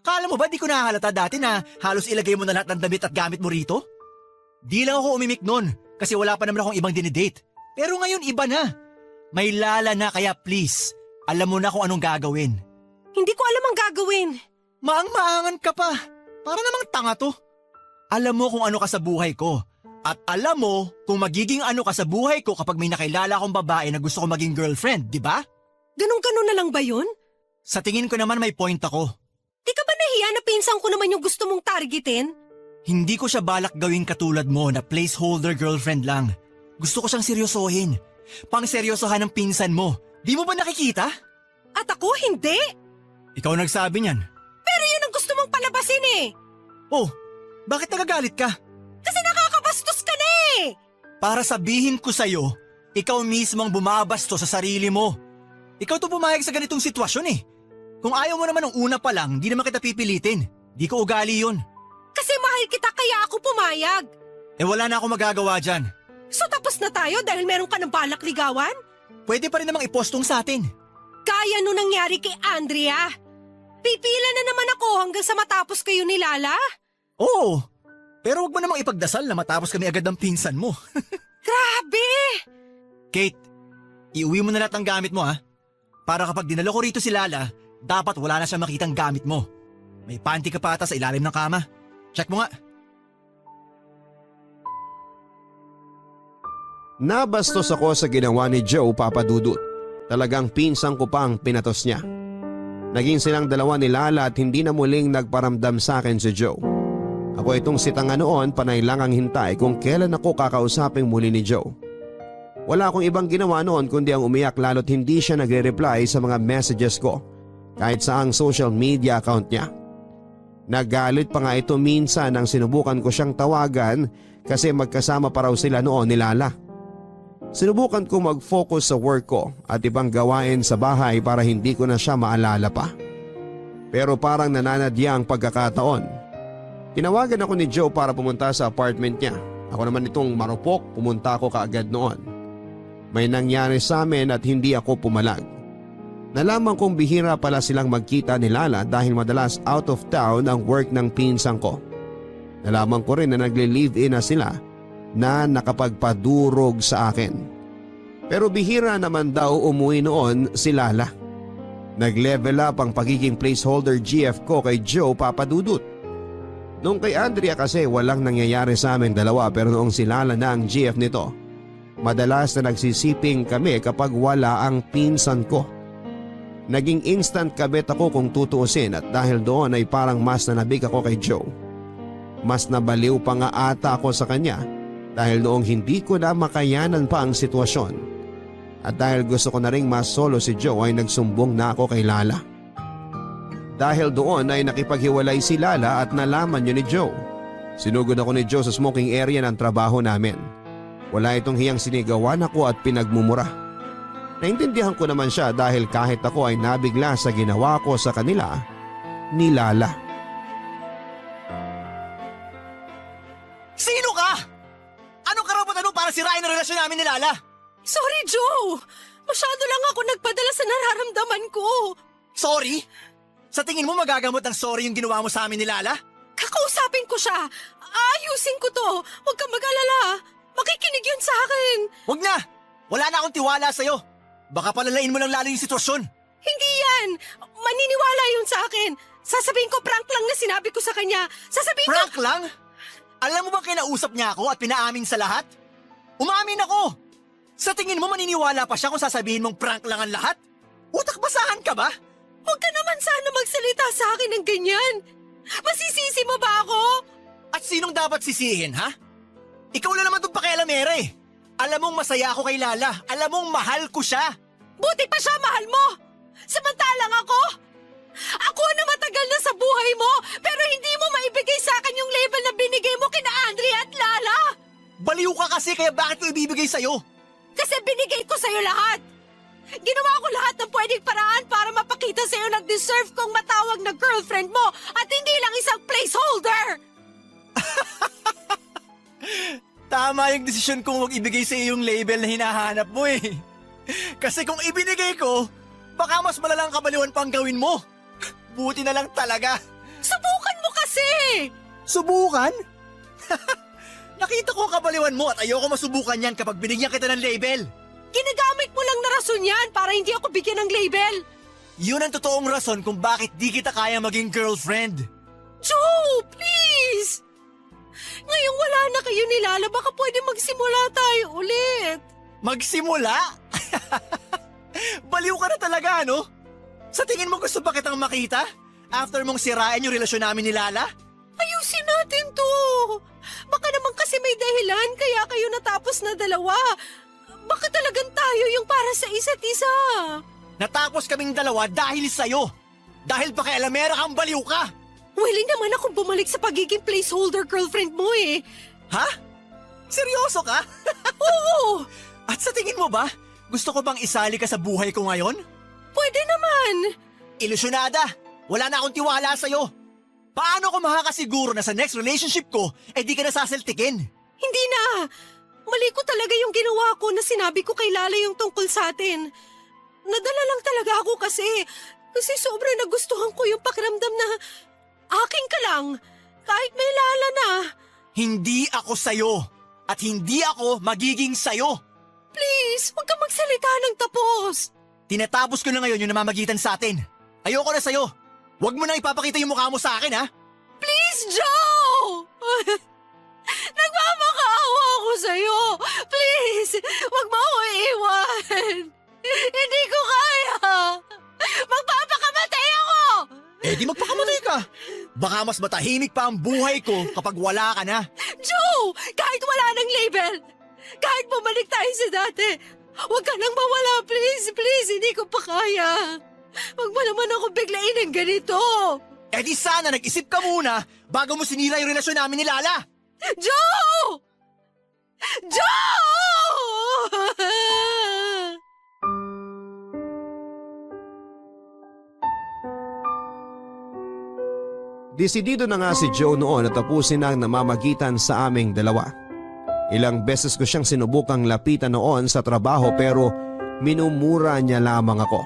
Kala mo ba di ko nahalata dati na halos ilagay mo na lahat ng damit at gamit mo rito? Di lang ako umimik nun kasi wala pa naman akong ibang dinidate. Pero ngayon iba na. May Lala na kaya please, alam mo na kung anong gagawin. Hindi ko alam ang gagawin. Maang-maangan ka pa. Para namang tanga to. Alam mo kung ano ka sa buhay ko. At alam mo kung magiging ano ka sa buhay ko kapag may nakilala akong babae na gusto ko maging girlfriend, di ba? Ganun-ganun na lang ba yun? Sa tingin ko naman may point ako. Di ka ba nahiya na pinsan ko naman yung gusto mong targetin? Hindi ko siya balak gawing katulad mo na placeholder girlfriend lang. Gusto ko siyang seryosohin. Pang-seryosohan ng pinsan mo. Di mo ba nakikita? At ako hindi. Ikaw nagsabi niyan. Pero yun ang gusto mong palabasin eh. Oh, bakit nagagalit ka? Kasi nakakabastos ka na eh. Para sabihin ko sa'yo, ikaw mismo ang bumabasto sa sarili mo. Ikaw to pumayag sa ganitong sitwasyon eh. Kung ayaw mo naman ng una pa lang, di naman kita pipilitin. Di ko ugali yun. Kasi mahal kita kaya ako pumayag. Eh wala na ako magagawa dyan. So tapos na tayo dahil meron ka ng balak ligawan? Pwede pa rin namang ipostong sa atin. Kaya nung nangyari kay Andrea. Pipila na naman ako hanggang sa matapos kayo ni Lala. Oo, pero wag mo namang ipagdasal na matapos kami agad ng pinsan mo. Grabe! Kate, iuwi mo na lahat ng gamit mo ha. Para kapag dinalo ko rito si Lala, dapat wala na siya makitang gamit mo. May panty ka pa ata sa ilalim ng kama. Check mo nga. Nabastos ako sa ginawa ni Joe, Papa Dudut. Talagang pinsang ko pang pinatos niya. Naging silang dalawa ni Lala at hindi na muling nagparamdam sa akin si Joe. Ako itong sitanga noon, panay lang ang hintay kung kailan ako kakausaping muli ni Joe. Wala akong ibang ginawa noon kundi ang umiyak lalo't hindi siya nagre-reply sa mga messages ko kahit sa ang social media account niya. Nagalit pa nga ito minsan nang sinubukan ko siyang tawagan kasi magkasama pa raw sila noon ni Lala. Sinubukan ko mag-focus sa work ko at ibang gawain sa bahay para hindi ko na siya maalala pa. Pero parang nananadya ang pagkakataon. Tinawagan ako ni Joe para pumunta sa apartment niya. Ako naman itong marupok, pumunta ako kaagad noon. May nangyari sa amin at hindi ako pumalag. Nalaman kong bihira pala silang magkita ni Lala dahil madalas out of town ang work ng pinsang ko. Nalaman ko rin na nagle-live-in na sila na nakapagpadurog sa akin. Pero bihira naman daw umuwi noon si Lala. Nag-level up ang pagiging placeholder GF ko kay Joe, Papa Dudut. Nung kay Andrea kasi walang nangyayari sa aming dalawa pero noong si Lala na ang GF nito, madalas na nagsisiping kami kapag wala ang pinsan ko. Naging instant kabit ako kung tutuusin at dahil doon ay parang mas nanabig ako kay Joe. Mas nabaliw pa nga ata ako sa kanya dahil noong hindi ko na makayanan pa ang sitwasyon. At dahil gusto ko na ring mas solo si Joe ay nagsumbong na ako kay Lala. Dahil doon ay nakipaghiwalay si Lala at nalaman niyo ni Joe. Sinugod ako ni Joe sa smoking area ng trabaho namin. Wala itong hiyang sinigawan ako at pinagmumura. Naintindihan ko naman siya dahil kahit ako ay nabigla sa ginawa ko sa kanila ni Lala. Sino ka? Anong karapatan mo para sirain ang relasyon namin ni Lala? Sorry, Joe! Masyado lang ako nagpadala sa nararamdaman ko. Sorry? Sa tingin mo magagamot ng sorry yung ginawa mo sa amin ni Lala? Kakausapin ko siya. Aayusin ko to. Huwag kang mag-alala. Makikinig yun sa akin. Huwag na! Wala na akong tiwala sa'yo. Baka palalain mo lang lalo yung sitwasyon. Hindi yan. Maniniwala yun sa akin. Sasabihin ko prank lang na sinabi ko sa kanya. Sasabihin Prank lang? Alam mo bang kinausap niya ako at pinaamin sa lahat? Umamin ako! Sa tingin mo maniniwala pa siya kung sasabihin mong prank lang ang lahat? Utak basahan ka ba? Huwag ka naman sana magsalita sa akin ng ganyan. Masisisi mo ba ako? At sinong dapat sisihin, ha? Ikaw na naman itong pakialamera eh. Alam mong masaya ako kay Lala. Alam mong mahal ko siya. Buti pa siya mahal mo. Samantalang ako? Ako na matagal na sa buhay mo, pero hindi mo maibigay sa akin yung label na binigay mo kina Andrea at Lala. Baliw ka kasi kaya bakit ko ibibigay sa'yo? Kasi binigay ko sa'yo lahat. Ginawa ko lahat ng pwedeng paraan para mapakita sa'yo na deserve kong matawag na girlfriend mo at hindi lang isang placeholder. Tama yung desisyon kong huwag ibigay sa iyo yung label na hinahanap mo eh. Kasi kung ibinigay ko, baka mas malalang kabaliwan pang gawin mo. Buti na lang talaga. Subukan mo kasi! Subukan? Nakita ko ang kabaliwan mo at ayoko masubukan yan kapag binigyan kita ng label. Ginagamit mo lang na rason yan para hindi ako bigyan ng label. Yun ang totoong rason kung bakit di kita kaya maging girlfriend. Joe, please! Ngayong wala na kayo ni Lala, baka pwede magsimula tayo ulit. Magsimula? Baliw ka na talaga, no? Sa tingin mo gusto ba kitang makita? After mong sirain yung relasyon namin ni Lala? Ayusin natin to. Baka naman kasi may dahilan kaya kayo natapos na dalawa. Baka talagang tayo yung para sa isa't isa. Natapos kaming dalawa dahil sa'yo. Dahil pakialamera kang baliw ka. Willing naman akong bumalik sa pagiging placeholder girlfriend mo eh. Ha? Seryoso ka? Oo, At sa tingin mo ba, gusto ko bang isali ka sa buhay ko ngayon? pwede naman. Ilusyonada! Wala na akong tiwala sa'yo. Paano ko makakasiguro na sa next relationship ko, di ka nasasaltikin? Hindi na. Mali ko talaga yung ginawa ko na sinabi ko kay Lala yung tungkol sa atin. Nadala lang talaga ako kasi sobrang nagustuhan ko yung pakiramdam na akin ka lang, kahit may Lala na. Hindi ako sa'yo. At hindi ako magiging sa'yo. Please, huwag ka magsalita ng tapos. Tinatapos ko na ngayon yung namamagitan sa atin. Ayoko na sa'yo. Huwag mo nang ipapakita yung mukha mo sa akin, ha? Please, Joe! Nagmamakaawa ako sa'yo. Please, huwag mo ako iiwan. Hindi ko kaya. Magpapakamatay ako! Di magpakamatay ka. Baka mas matahimik pa ang buhay ko kapag wala ka na. Joe! Kahit wala ng label, kahit bumalik tayo sa dati, huwag ka nang mawala, please, please, hindi ko pa kaya. Huwag mo naman ako biglain ng ganito. Di sana nag-isip ka muna bago mo sinira yung relasyon namin ni Lala. Joe! Joe! Desidido na nga si Joe noon na tapusin ang namamagitan sa aming dalawa. Ilang beses ko siyang sinubukang lapitan noon sa trabaho pero minumura niya lamang ako.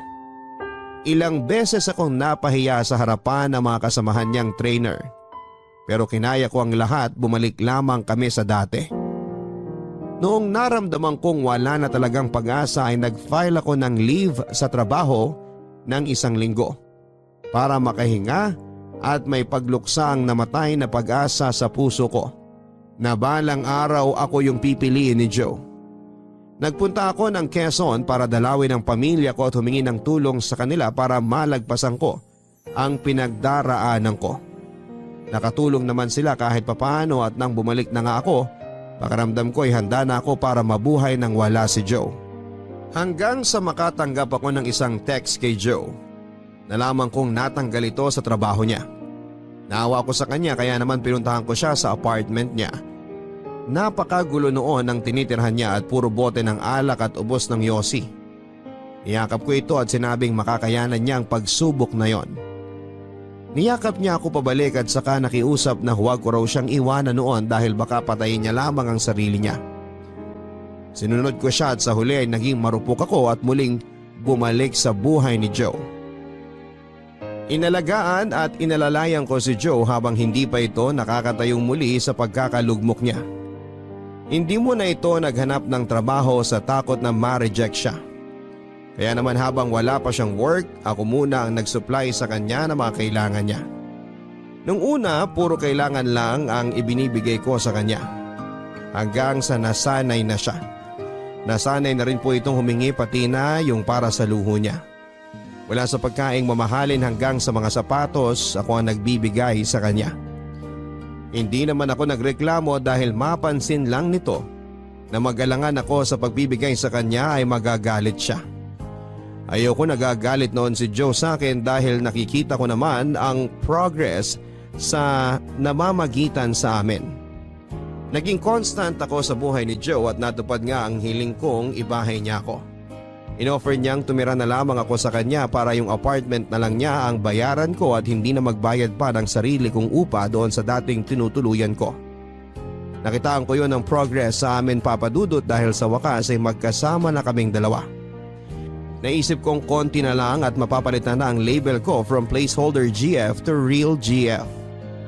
Ilang beses akong napahiya sa harapan ng mga kasamahan niyang trainer. Pero kinaya ko ang lahat, bumalik lamang kami sa dati. Noong naramdaman kong wala na talagang pag-asa ay nag-file ako ng leave sa trabaho ng 1 linggo para makahinga at may pagluksang namatay na pag-asa sa puso ko na balang araw ako yung pipiliin ni Joe. Nagpunta ako ng Quezon para dalawin ang pamilya ko at humingi ng tulong sa kanila para malagpasan ko ang pinagdaraanan ko. Nakatulong naman sila kahit papaano at nang bumalik na nga ako, pakiramdam ko ay handa na ako para mabuhay nang wala si Joe. Hanggang sa makatanggap ako ng isang text kay Joe. Nalaman kong natanggal ito sa trabaho niya. Naawa ko sa kanya kaya naman pinuntahan ko siya sa apartment niya. Napakagulo noon ang tinitirhan niya at puro bote ng alak at ubos ng yosi. Niyakap ko ito at sinabing makakayanan niya ang pagsubok na yon. Niyakap niya ako pabalik at saka nakiusap na huwag ko raw siyang iwanan noon dahil baka patayin niya lamang ang sarili niya. Sinunod ko siya at sa huli ay naging marupok ako at muling bumalik sa buhay ni Joe. Inalagaan at inalalayan ko si Joe habang hindi pa ito nakakatayong muli sa pagkakalugmok niya. Hindi muna ito naghanap ng trabaho sa takot na ma-reject siya. Kaya naman habang wala pa siyang work, ako muna ang nag-supply sa kanya ng mga kailangan niya. Nung una, puro kailangan lang ang ibinibigay ko sa kanya. Hanggang sa nasanay na siya. Nasanay na rin po itong humingi pati na yung para sa luho niya. Wala sa pagkaing mamahalin hanggang sa mga sapatos ako ang nagbibigay sa kanya. Hindi naman ako nagreklamo dahil mapansin lang nito na magalangan ako sa pagbibigay sa kanya ay magagalit siya. Ayoko nagagalit noon si Joe sa akin dahil nakikita ko naman ang progress sa namamagitan sa amin. Naging constant ako sa buhay ni Joe at natupad nga ang hiling kong ibahay niya ako. Inoffer niyang tumira na lamang ako sa kanya para yung apartment na lang niya ang bayaran ko at hindi na magbayad pa ng sarili kong upa doon sa dating tinutuluyan ko. Nakitaan ko yun ng progress sa amin papadudot dahil sa wakas ay magkasama na kaming dalawa. Naisip kong konti na lang at mapapalitan na ang label ko from placeholder GF to real GF.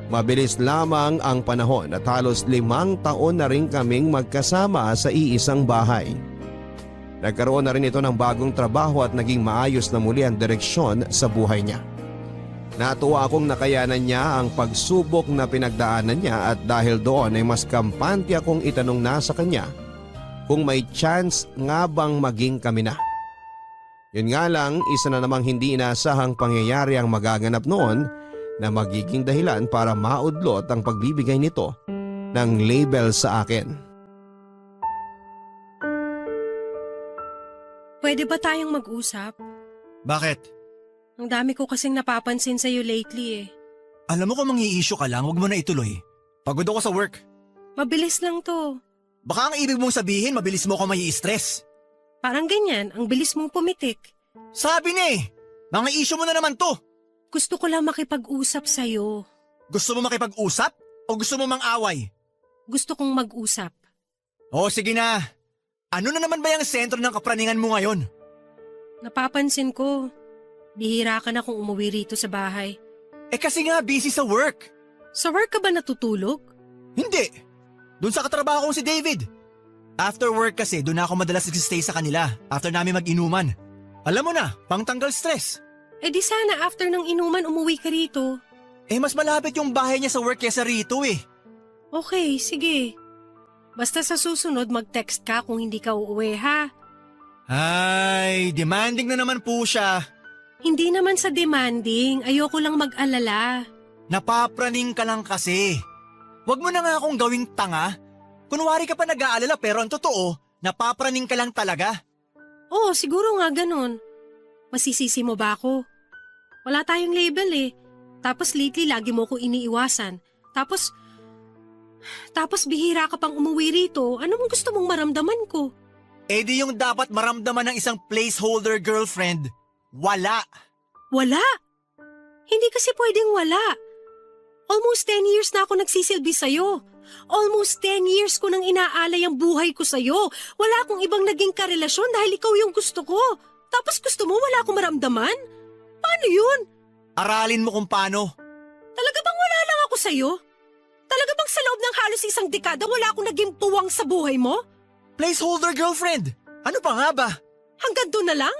Mabilis lamang ang panahon at halos 5 taon na rin kaming magkasama sa iisang bahay. Nagkaroon na rin ito ng bagong trabaho at naging maayos na muli ang direksyon sa buhay niya. Natuwa akong nakayanan niya ang pagsubok na pinagdaanan niya at dahil doon ay mas kampante akong itanong na sa kanya kung may chance nga bang maging kami na. Yun nga lang, isa na namang hindi inaasahang pangyayari ang magaganap noon na magiging dahilan para maudlot ang pagbibigay nito ng label sa akin. Pwede ba tayong mag-usap? Bakit? Ang dami ko kasing napapansin sa'yo lately eh. Alam mo kung mangi-issue ka lang, huwag mo na ituloy. Pagod ako sa work. Mabilis lang to. Baka ang ibig mong sabihin, mabilis mo ako mai-stress. Parang ganyan, ang bilis mong pumitik. Sabi na eh, mga issue mo na naman to. Gusto ko lang makipag-usap sa'yo. Gusto mo makipag-usap o gusto mo mang-away? Gusto kong mag-usap. O sige na, ano na naman ba yung sentro ng kapraningan mo ngayon? Napapansin ko, bihira ka na kung umuwi rito sa bahay. Eh kasi nga busy sa work. Sa work ka ba natutulog? Hindi, doon sa katrabaho kong si David. After work kasi doon ako madalas nagsistay sa kanila after namin mag-inuman. Alam mo na, pangtanggal stress. Eh di sana after ng inuman umuwi ka rito. Eh mas malapit yung bahay niya sa work kesa rito eh. Okay, sige. Basta sa susunod mag-text ka kung hindi ka uuwi ha. Ay, demanding na naman po siya. Hindi naman sa demanding, ayoko lang mag-alala. Napapraning ka lang kasi. Huwag mo na nga akong gawing tanga. Kunwari ka pa nag-aalala pero ang totoo, napapraning ka lang talaga. Oo, siguro nga ganun. Masisisi mo ba ako? Wala tayong label eh. Tapos lately lagi mo ko iniiwasan. Tapos bihira ka pang umuwi rito. Ano mong gusto mong maramdaman ko? Eh di yung dapat maramdaman ng isang placeholder girlfriend. Wala. Wala. Hindi kasi pwedeng wala. Almost 10 years na ako nagsisilbi sa'yo. Almost 10 years ko nang inaalay ang buhay ko sa'yo. Wala akong ibang naging karelasyon dahil ikaw yung gusto ko. Tapos gusto mo wala akong maramdaman? Paano yun? Aralin mo kung paano. Talaga bang wala lang ako sa'yo? Talaga bang sa loob ng halos 1 dekada wala akong naging puwang sa buhay mo? Placeholder girlfriend. Ano pa nga ba? Hanggang doon na lang?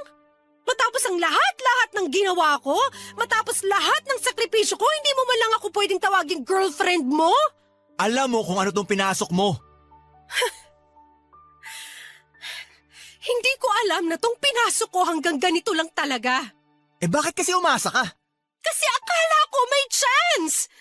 Matapos ang lahat ng ginawa ko? Matapos lahat ng sakripisyo ko, hindi mo man lang ako pwedeng tawaging girlfriend mo? Alam mo kung ano tong pinasok mo. Hindi ko alam na tong pinasok ko hanggang ganito lang talaga. Eh bakit kasi umasa ka? Kasi akala ko may chance!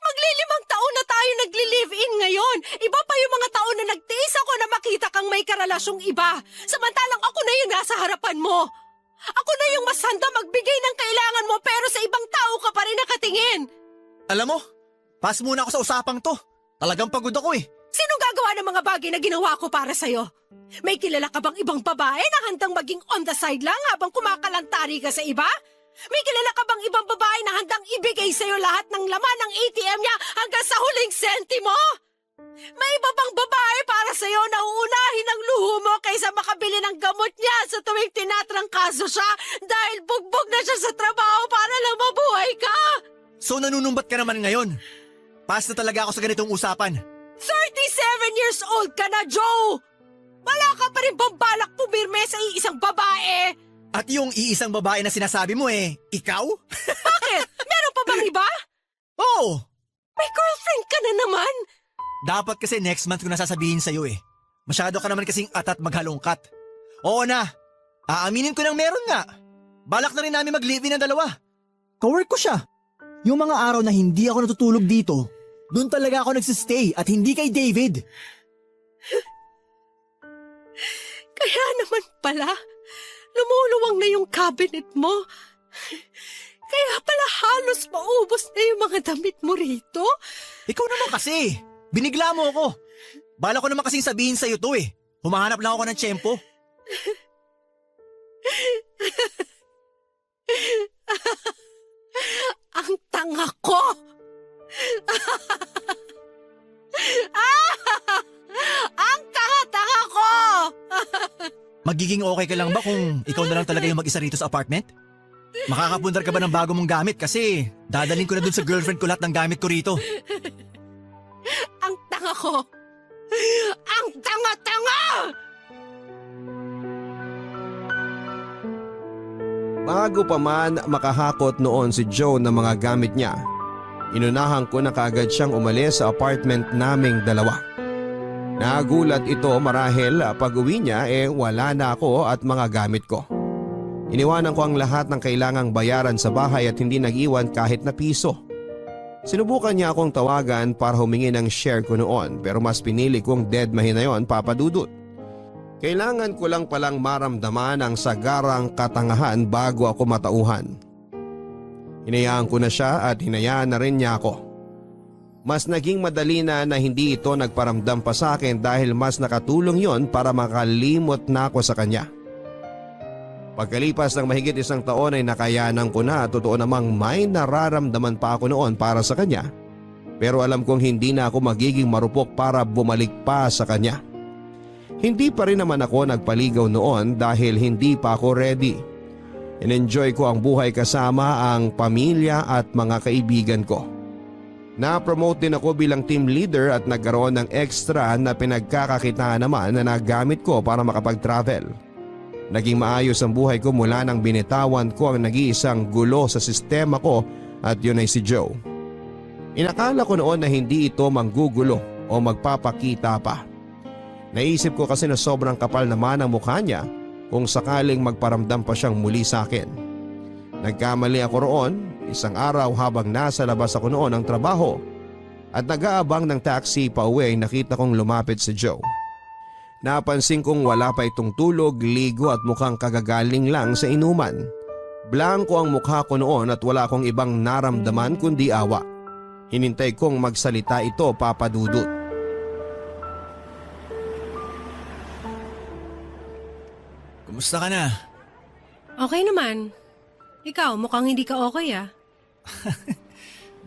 Magli5 taon na tayo nagli-live-in ngayon. Iba pa yung mga taon na nagtiis ako na makita kang may karelasyong iba. Samantalang ako na yung nasa harapan mo. Ako na yung mas handa magbigay ng kailangan mo pero sa ibang tao ka pa rin nakatingin. Alam mo, pass muna ako sa usapang to. Talagang pagod ako eh. Sinong gagawa ng mga bagay na ginawa ko para sa'yo? May kilala ka bang ibang babae na handang maging on the side lang habang kumakalantari ka sa iba? May kilala ka bang ibang babae na handang ibigay sa'yo lahat ng laman ng ATM niya hanggang sa huling sentimo? May iba bang babae para sa'yo na uunahin ang luho mo kaysa makabili ng gamot niya sa tuwing tinatrangkaso siya dahil bugbog na siya sa trabaho para lang mabuhay ka? So nanunumbat ka naman ngayon. Pass na talaga ako sa ganitong usapan. 37 years old ka na, Joe! Wala ka pa rin bang balak pumirme sa iisang babae? At yung iisang babae na sinasabi mo ikaw? Bakit? Meron pa bang iba? Oo! May girlfriend ka na naman! Dapat kasi next month ko nasasabihin sa'yo Masyado ka naman kasing atat maghalongkat. Oo na, aaminin ko nang meron nga. Balak na rin namin mag-live-in ng dalawa. Kawork ko siya. Yung mga araw na hindi ako natutulog dito, doon talaga ako nagsistay at hindi kay David. Kaya naman pala, lumuluwang na yung cabinet mo. Kaya pala halos maubos na yung mga damit mo rito. Ikaw naman kasi, binigla mo ako. Bala ko naman kasing sabihin sa'yo to Humahanap lang ako ng tiyempo. Ang tanga ko! Magiging okay ka lang ba kung ikaw na lang talaga yung mag-isa rito sa apartment? Makakapundar ka ba ng bago mong gamit kasi dadalhin ko na dun sa girlfriend ko lahat ng gamit ko rito. Ang tanga ko! Ang tanga-tanga! Bago pa man makahakot noon si Joe ng mga gamit niya, inunahan ko na kaagad siyang umalis sa apartment naming dalawa. Nagulat ito marahil pag uwi niya wala na ako at mga gamit ko. Iniwanan ko ang lahat ng kailangang bayaran sa bahay at hindi nag-iwan kahit na piso. Sinubukan niya akong tawagan para humingi ng share ko noon pero mas pinili kong deadmahin na yon, Papa Dudut. Kailangan ko lang palang maramdaman ang sagarang katangahan bago ako matauhan. Hinayaan ko na siya at hinayaan na rin niya ako. Mas naging madali na hindi ito nagparamdam pa sa akin dahil mas nakatulong yon para makalimot na ako sa kanya. Pagkalipas ng mahigit 1 taon ay nakayanan ko na at totoo namang may nararamdaman pa ako noon para sa kanya. Pero alam kong hindi na ako magiging marupok para bumalik pa sa kanya. Hindi pa rin naman ako nagpaligaw noon dahil hindi pa ako ready. In-enjoy ko ang buhay kasama ang pamilya at mga kaibigan ko. Na-promote din ako bilang team leader at nagkaroon ng extra na pinagkakakitaan naman na nagamit ko para makapag-travel. Naging maayos ang buhay ko mula nang binitawan ko ang nag-iisang gulo sa sistema ko at yun ay si Joe. Inakala ko noon na hindi ito manggugulo o magpapakita pa. Naisip ko kasi na sobrang kapal naman ang mukha niya kung sakaling magparamdam pa siyang muli sa akin. Nagkamali ako roon, isang araw habang nasa labas ako noon ng trabaho at nag-aabang ng taxi pa uwi ay nakita kong lumapit si Joe. Napansin kong wala pa itong tulog, ligo at mukhang kagagaling lang sa inuman. Blanko ang mukha ko noon at wala akong ibang naramdaman kundi awa. Hinintay kong magsalita ito, Papa Dudut. Kumusta ka na? Okay naman. Ikaw, mukhang hindi ka okay ah.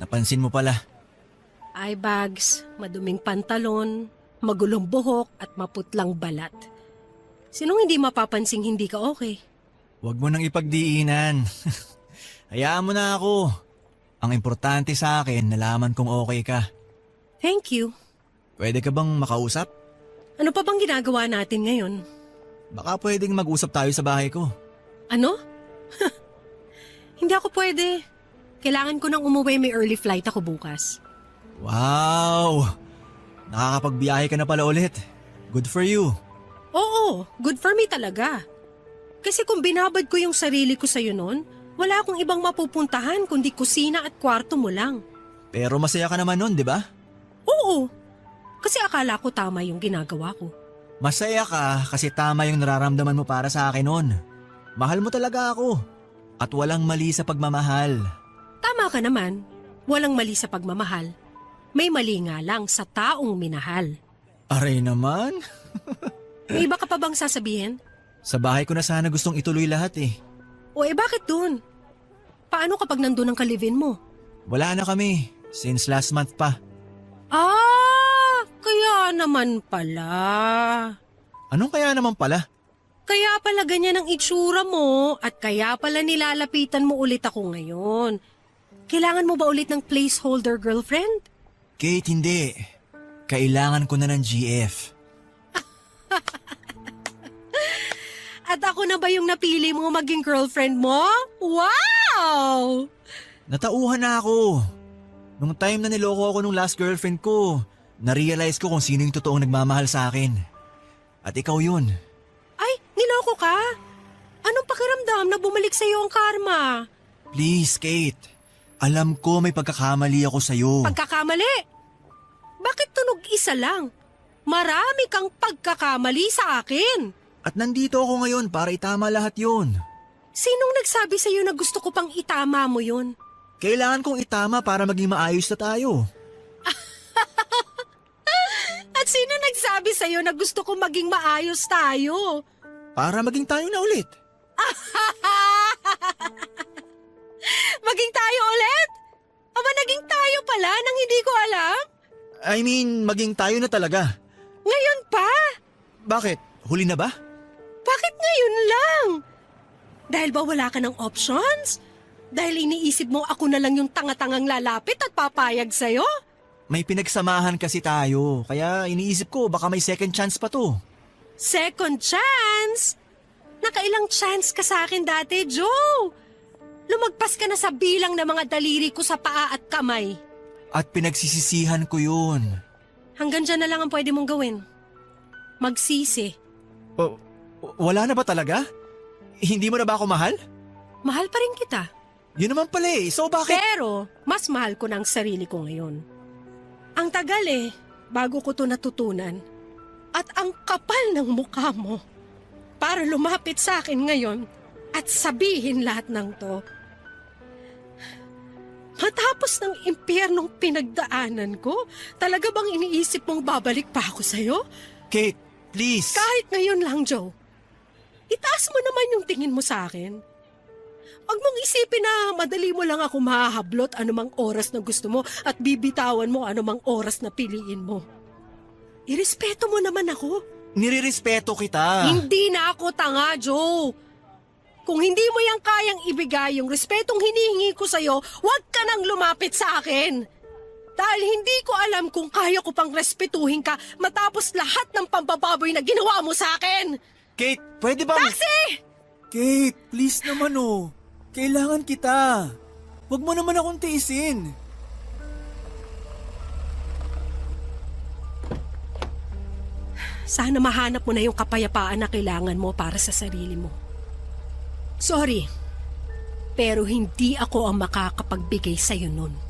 Napansin mo pala. Eye bags, maduming pantalon, magulong buhok at maputlang balat. Sinong hindi mapapansing hindi ka okay? Huwag mo nang ipagdiinan. Hayaan mo na ako. Ang importante sa akin, nalaman kong okay ka. Thank you. Pwede ka bang makausap? Ano pa bang ginagawa natin ngayon? Baka pwedeng mag-usap tayo sa bahay ko. Ano? Hindi ako pwede. Kailangan ko nang umuwi, may early flight ako bukas. Wow! Nakakapagbiyahe ka na pala ulit. Good for you. Oo, good for me talaga. Kasi kung binabad ko yung sarili ko sa'yo noon, wala akong ibang mapupuntahan kundi kusina at kwarto mo lang. Pero masaya ka naman nun, di ba? Oo, kasi akala ko tama yung ginagawa ko. Masaya ka kasi tama yung nararamdaman mo para sa akin nun. Mahal mo talaga ako. At walang mali sa pagmamahal. Tama ka naman, walang mali sa pagmamahal. May mali nga lang sa taong minahal. Aray naman. May iba ka pa bang sasabihin? Sa bahay ko na sana gustong ituloy lahat eh. O bakit dun? Paano kapag nandun ang kalivin mo? Wala na kami. Since last month pa. Kaya naman pala. Anong kaya naman pala? Kaya pala ganyan ang itsura mo at kaya pala nilalapitan mo ulit ako ngayon. Kailangan mo ba ulit ng placeholder girlfriend? Kate, hindi. Kailangan ko na ng GF. At ako na ba yung napili mo maging girlfriend mo? Wow! Natauhan na ako. Nung time na niloko ako nung last girlfriend ko, na-realize ko kung sino yung totoong nagmamahal sa akin. At ikaw yun. Ay, niloko ka? Anong pakiramdam na bumalik sa'yo ang karma? Please, Kate. Alam ko may pagkakamali ako sa'yo. Pagkakamali? Bakit tunog isa lang? Marami kang pagkakamali sa akin. At nandito ako ngayon para itama lahat yun. Sinong nagsabi sa'yo na gusto ko pang itama mo yun? Kailangan kong itama para maging maayos na tayo. At sino nagsabi sa'yo na gusto ko maging maayos tayo? Para maging tayo na ulit. Maging tayo ulit? Aba, naging tayo pala nang hindi ko alam? I mean, maging tayo na talaga. Ngayon pa? Bakit? Huli na ba? Bakit Bakit ngayon lang? Dahil ba wala ka ng options? Dahil iniisip mo ako na lang yung tanga-tangang lalapit at papayag sa'yo? May pinagsamahan kasi tayo, kaya iniisip ko baka may second chance pa to. Second chance? Nakailang chance ka sa akin dati, Joe? Lumagpas ka na sa bilang ng mga daliri ko sa paa at kamay. At pinagsisisihan ko yun. Hanggang dyan na lang ang pwede mong gawin. Magsisi. Wala na ba talaga? Hindi mo na ba ako mahal? Mahal pa rin kita. Yun naman pala eh, so bakit? Pero, mas mahal ko na ang sarili ko ngayon. Ang tagal bago ko to natutunan. At ang kapal ng mukha mo para lumapit sa akin ngayon at sabihin lahat ng to. Matapos ng impyernong pinagdaanan ko, talaga bang iniisip mong babalik pa ako sa'yo? Kate, please. Kahit ngayon lang, Joe. Itaas mo naman yung tingin mo sa akin. Huwag mong isipin na madali mo lang ako mahahablot anumang oras na gusto mo at bibitawan mo anumang oras na piliin mo. Irespeto mo naman ako. Nirirespeto kita. Hindi na ako tanga, Joe. Kung hindi mo yan kayang ibigay yung respetong hinihingi ko sa'yo, huwag ka nang lumapit sa akin. Dahil hindi ko alam kung kaya ko pang respetuhin ka matapos lahat ng pambababoy na ginawa mo sa akin. Kate, pwede bang... Taxi! Kate, please naman oh. Kailangan kita. Huwag mo naman akong tiisin. Sana mahanap mo na yung kapayapaan na kailangan mo para sa sarili mo. Sorry, pero hindi ako ang makakapagbigay sa'yo nun.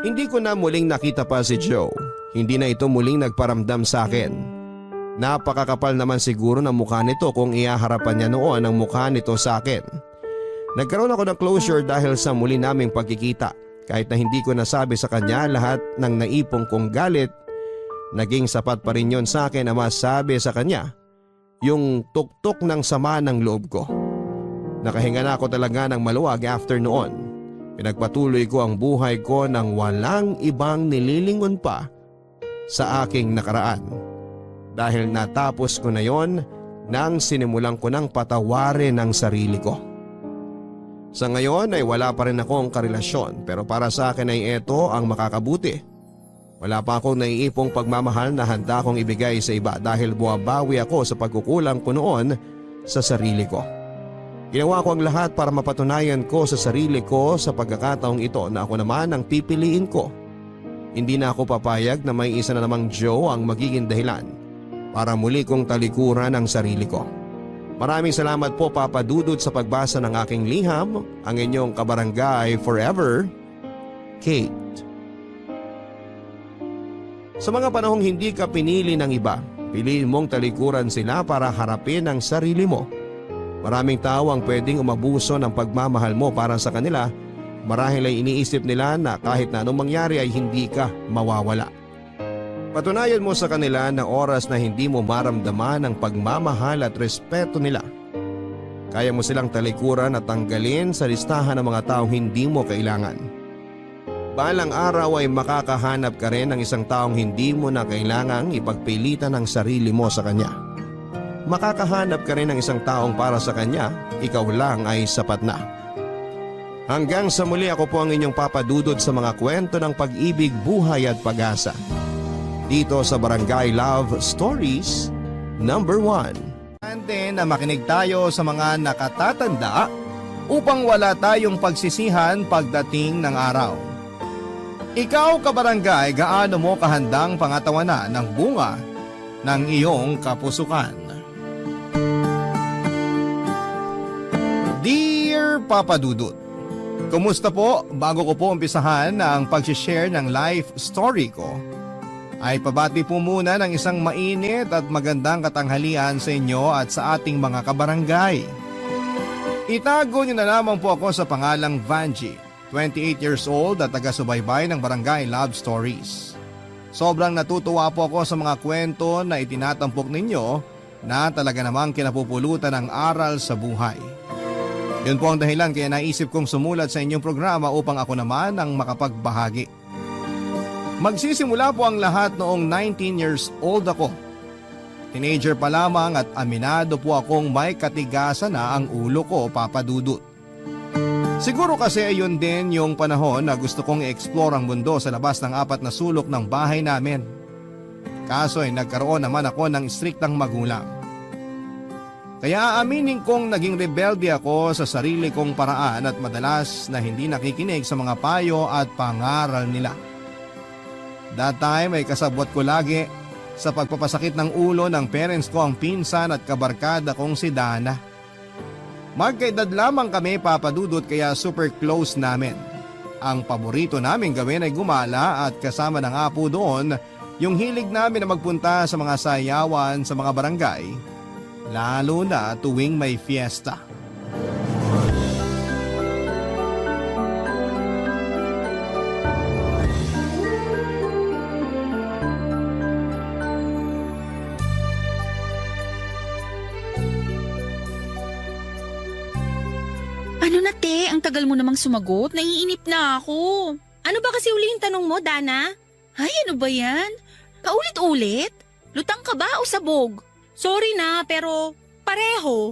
Hindi ko na muling nakita pa si Joe. Hindi na ito muling nagparamdam sa akin. Napakakapal naman siguro ng mukha nito kung iaharapan niya noon ang mukha nito sa akin. Nagkaroon ako ng closure dahil sa muli naming pagkikita. Kahit na hindi ko nasabi sa kanya lahat ng naipong kong galit, naging sapat pa rin yon sa akin na masabi sa kanya yung tuktok ng sama ng loob ko. Nakahinga na ako talaga ng maluwag after noon. Pinagpatuloy ko ang buhay ko nang walang ibang nililingon pa sa aking nakaraan. Dahil natapos ko na yon nang sinimulan ko ng patawarin ang sarili ko. Sa ngayon ay wala pa rin akong karelasyon pero para sa akin ay ito ang makakabuti. Wala pa akong naiipong pagmamahal na handa kong ibigay sa iba dahil buwabawi ako sa pagkukulang ko noon sa sarili ko. Ginawa ko ang lahat para mapatunayan ko sa sarili ko sa pagkakataong ito na ako naman ang pipiliin ko. Hindi na ako papayag na may isa na namang Joe ang magiging dahilan para muli kong talikuran ang sarili ko. Maraming salamat po Papa Dudut sa pagbasa ng aking liham, ang inyong kabarangay forever, Kate. Sa mga panahong hindi ka pinili ng iba, piliin mong talikuran sila para harapin ang sarili mo. Maraming tao ang pwedeng umabuso ng pagmamahal mo para sa kanila, marahil ay iniisip nila na kahit na anong mangyari ay hindi ka mawawala. Patunayan mo sa kanila na oras na hindi mo maramdaman ang pagmamahal at respeto nila. Kaya mo silang talikuran at tanggalin sa listahan ng mga taong hindi mo kailangan. Balang araw ay makakahanap ka rin ng isang taong hindi mo na kailangang ipagpilitan ang sarili mo sa kanya. Makakahanap ka rin ng isang taong para sa kanya, ikaw lang ay sapat na. Hanggang sa muli, ako po ang inyong Papa Dudut sa mga kwento ng pag-ibig, buhay at pag-asa. Dito sa Barangay Love Stories number 1. Na makinig tayo sa mga nakatatanda upang wala tayong pagsisihan pagdating ng araw. Ikaw kabarangay, gaano mo kahandang pangatawanan ng bunga ng iyong kapusukan? Dear Papa Dudut, kumusta po? Bago ko po umpisahan ang pag-share ng life story ko, ay pabati po muna ng isang mainit at magandang katanghalian sa inyo at sa ating mga kabarangay. Itago niyo na lamang po ako sa pangalang Vanji, 28 years old at taga-subaybay ng Barangay Love Stories. Sobrang natutuwa po ako sa mga kwento na itinatampok ninyo na talaga namang kinapupulutan ng aral sa buhay. Yun po ang dahilan kaya naisip kong sumulat sa inyong programa upang ako naman ang makapagbahagi. Magsisimula po ang lahat noong 19 years old ako. Teenager pa lamang at aminado po akong may katigasan na ang ulo ko, Papa Dudut. Siguro kasi ayun din yung panahon na gusto kong i-explore ang mundo sa labas ng 4 na sulok ng bahay namin. Kaso ay nagkaroon naman ako ng striktang magulang. Kaya aaminin kong naging rebelde ako sa sarili kong paraan at madalas na hindi nakikinig sa mga payo at pangaral nila. That time ay kasabwat ko lagi sa pagpapasakit ng ulo ng parents ko ang pinsan at kabarkada kong si Dana. Magkaedad lamang kami, Papa Dudut, kaya super close namin. Ang paborito namin gawin ay gumala at kasama ng apo doon yung hilig namin na magpunta sa mga sayawan sa mga barangay, lalo na tuwing may fiesta. Ano na te, ang tagal mo namang sumagot, naiinip na ako. Ano ba kasi uli yung tanong mo, Dana? Ay, ano ba yan? Paulit-ulit? Lutang ka ba o sabog? Sorry na, pero pareho.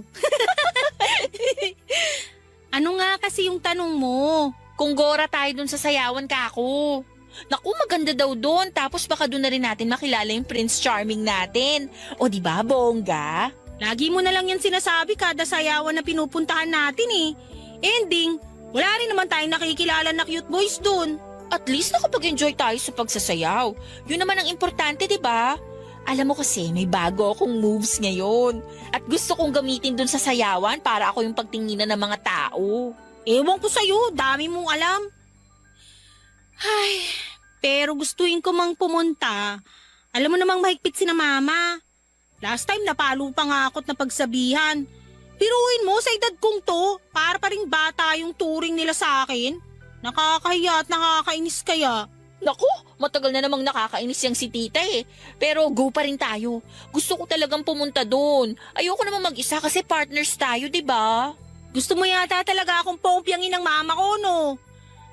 Ano nga kasi yung tanong mo? Kung gora tayo dun sa sayawan ka ako. Naku, maganda daw doon, tapos baka doon na rin natin makilala yung Prince Charming natin. O di ba, bongga? Lagi mo na lang yan sinasabi kada sayawan na pinupuntahan natin eh. Ending, wala rin naman tayong nakikilala na cute boys dun. At least nakapag-enjoy tayo sa pagsasayaw. Yun naman ang importante, di ba? Alam mo kasi, may bago akong moves ngayon. At gusto kong gamitin dun sa sayawan para ako yung pagtinginan ng mga tao. Ewan ko sa'yo, dami mong alam. Ay, pero gustuin ko mang pumunta. Alam mo namang mahigpit si na mama. Last time napalo pa nga ako't napagsabihan. Piruin mo, sa edad kong to, para pa ring bata yung turing nila sa akin. Nakakahiya at nakakainis kaya. Naku, matagal na namang nakakainis yung si tita eh. Pero go pa rin tayo. Gusto ko talagang pumunta doon. Ayoko namang mag-isa kasi partners tayo, di ba? Gusto mo yata talaga akong pompyangin ng mama ko, no?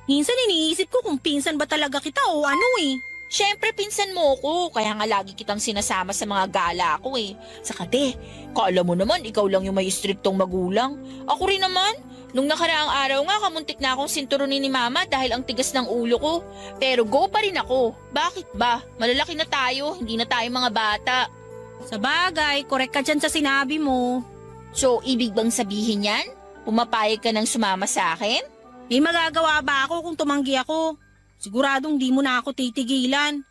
Minsan iniisip ko kung pinsan ba talaga kita o ano eh. Siyempre, pinsan mo ko. Kaya nga lagi kitang sinasama sa mga gala ko eh. Saka te, kala mo naman ikaw lang yung may striktong magulang. Ako rin naman. Nung nakaraang araw nga, kamuntik na akong sinturunin ni mama dahil ang tigas ng ulo ko. Pero go pa rin ako. Bakit ba? Malalaki na tayo, hindi na tayo mga bata. Sa bagay, korek ka dyan sa sinabi mo. So, ibig bang sabihin yan? Pumapayag ka ng sumama sa akin? May magagawa ba ako kung tumanggi ako? Siguradong di mo na ako titigilan.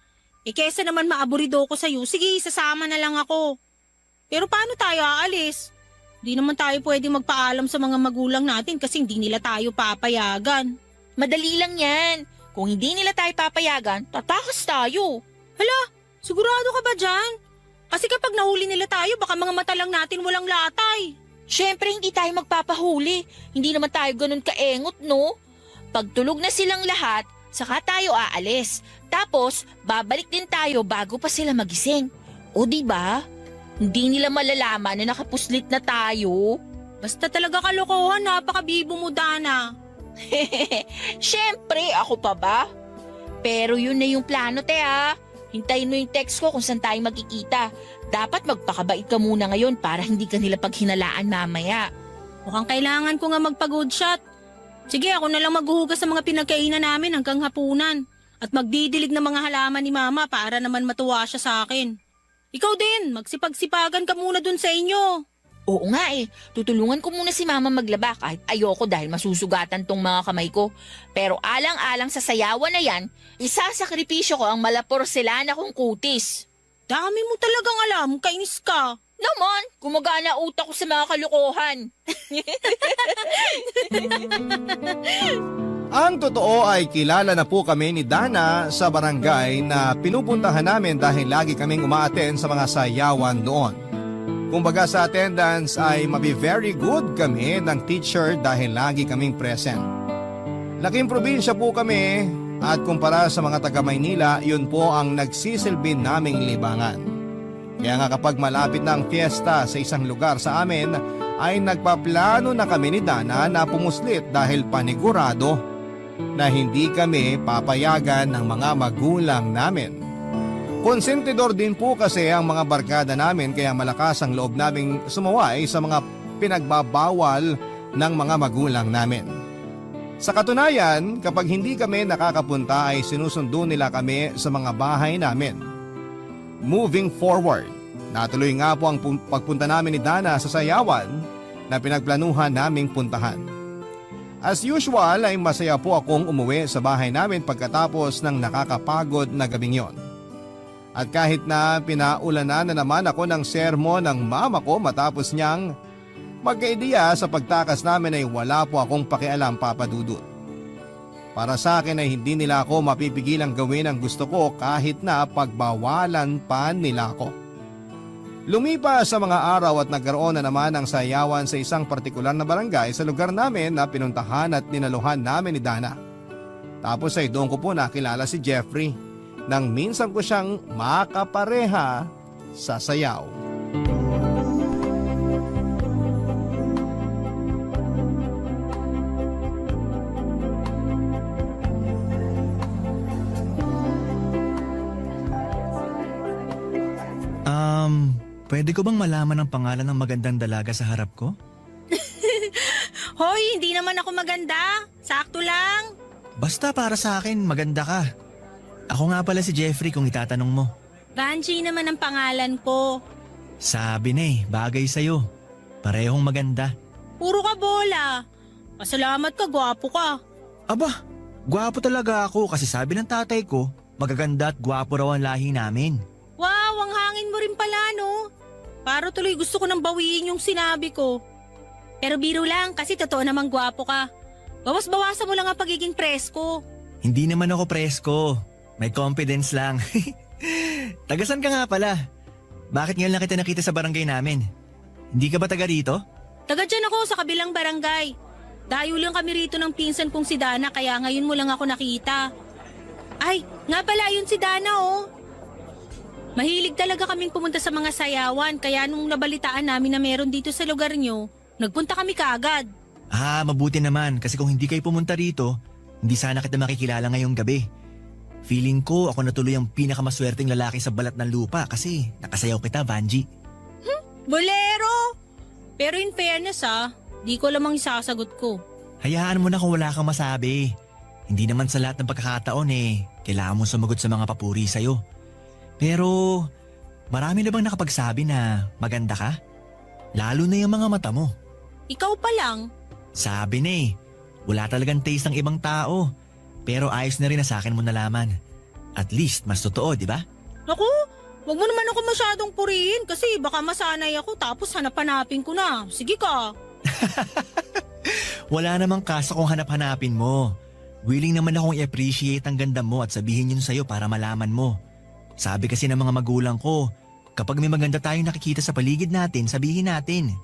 Eh kesa naman maaburido ko sa'yo, sige, sasama na lang ako. Pero paano tayo aalis? Di naman tayo pwede magpaalam sa mga magulang natin kasi hindi nila tayo papayagan. Madali lang yan. Kung hindi nila tayo papayagan, tatakas tayo. Hala, sigurado ka ba dyan? Kasi kapag nahuli nila tayo, baka mga mata lang natin walang latay. Siyempre, hindi tayo magpapahuli. Hindi naman tayo ganun kaengot, no? Pagtulog na silang lahat, saka tayo aalis. Tapos, babalik din tayo bago pa sila magising. O di ba? Hindi nila malalaman na nakapuslit na tayo. Basta talaga kalokohan, napakabibo mo, Dana. Siyempre, ako pa ba? Pero yun na yung plano, te ha. Hintayin mo yung text ko kung saan tayo magkikita. Dapat magpakabait ka muna ngayon para hindi ka nila paghinalaan mamaya. Mukhang kailangan ko nga magpa-good shot. Sige, ako na lang maghuhugas sa mga pinagkainan namin hanggang hapunan. At magdidilig ng mga halaman ni Mama para naman matuwa siya sa akin. Ikaw din, magsipag-sipagan ka muna dun sa inyo. Oo nga eh, tutulungan ko muna si Mama maglaba kahit ayoko dahil masusugatan tong mga kamay ko. Pero alang-alang sa sayawan na yan, isasakripisyo ko ang malaporselana kong kutis. Dami mo talagang alam, kainis ka. Naman, gumagana utak ko sa mga kalokohan. Ang totoo ay kilala na po kami ni Dana sa barangay na pinupuntahan namin dahil lagi kaming umaattend sa mga sayawan doon. Kumbaga sa attendance ay mabi-very good kami ng teacher dahil lagi kaming present. Laking probinsya po kami at kumpara sa mga taga Maynila, yun po ang nagsisilbi naming libangan. Kaya nga kapag malapit na ang fiesta sa isang lugar sa amin, ay nagpaplano na kami ni Dana na pumuslit dahil panigurado na hindi kami papayagan ng mga magulang namin. Konsentidor din po kasi ang mga barkada namin kaya malakas ang loob naming sumaway sa mga pinagbabawal ng mga magulang namin. Sa katunayan, kapag hindi kami nakakapunta ay sinusundo nila kami sa mga bahay namin. Moving forward, natuloy nga po ang pagpunta namin ni Dana sa sayawan na pinagplanuhan naming puntahan. As usual ay masaya po akong umuwi sa bahay namin pagkatapos ng nakakapagod na gabing yon. At kahit na pinaulanan na naman ako ng sermon ng mama ko matapos niyang magkaidiya sa pagtakas namin ay wala po akong pakialam, Papa Dudut. Para sa akin ay hindi nila ako mapipigilang gawin ang gusto ko kahit na pagbawalan pa nila ako. Lumipas sa mga araw at nagkaroon na naman ng sayawan sa isang partikular na barangay sa lugar namin na pinuntahan at ninaluhan namin ni Dana. Tapos ay doon ko po nakilala si Jeffrey nang minsan ko siyang makapareha sa sayaw. Pwede ko bang malaman ang pangalan ng magandang dalaga sa harap ko? Hoy, hindi naman ako maganda. Sakto lang. Basta para sa akin, maganda ka. Ako nga pala si Jeffrey kung itatanong mo. Vanjie naman ang pangalan ko. Sabi na bagay sa'yo. Parehong maganda. Puro ka bola. Pasalamat ka, gwapo ka. Aba, gwapo talaga ako kasi sabi ng tatay ko, magaganda at gwapo raw ang lahi namin. Wow, ang hangin mo rin pala, no? Para tuloy gusto ko nang bawiin yung sinabi ko. Pero biro lang kasi totoo namang gwapo ka. Bawas-bawasan mo lang ang pagiging presko. Hindi naman ako presko. May confidence lang. Tagasan ka nga pala. Bakit ngayon lang kita nakita sa barangay namin? Hindi ka ba taga rito? Taga dyan ako sa kabilang barangay. Dayo lang kami rito ng pinsan kong si Dana kaya ngayon mo lang ako nakita. Ay, nga pala yun si Dana oh. Mahilig talaga kaming pumunta sa mga sayawan kaya nung nabalitaan namin na meron dito sa lugar nyo, nagpunta kami kaagad. Mabuti naman kasi kung hindi kayo pumunta rito, hindi sana kita makikilala ngayong gabi. Feeling ko ako na tuloy ang pinakamaswerteng lalaki sa balat ng lupa kasi nakasayaw kita, Vanjie. Bolero! Pero in fairness di ko lamang isasagot ko. Hayaan mo na kung wala kang masabi. Hindi naman sa lahat ng pagkakataon kailangan mo sumagot sa mga papuri sa'yo. Pero marami na bang nakapagsabi na maganda ka? Lalo na yung mga mata mo. Ikaw pa lang. Sabi na wala talagang taste ng ibang tao. Pero ayos na rin na sa akin mo nalaman. At least mas totoo, di ba? Naku, wag mo naman ako masyadong purihin kasi baka masanay ako tapos hanap-hanapin ko na. Sige ka. Wala namang kaso kung hanap-hanapin mo. Willing naman akong i-appreciate ang ganda mo at sabihin yun sa'yo para malaman mo. Sabi kasi ng mga magulang ko, kapag may maganda tayong nakikita sa paligid natin, sabihin natin.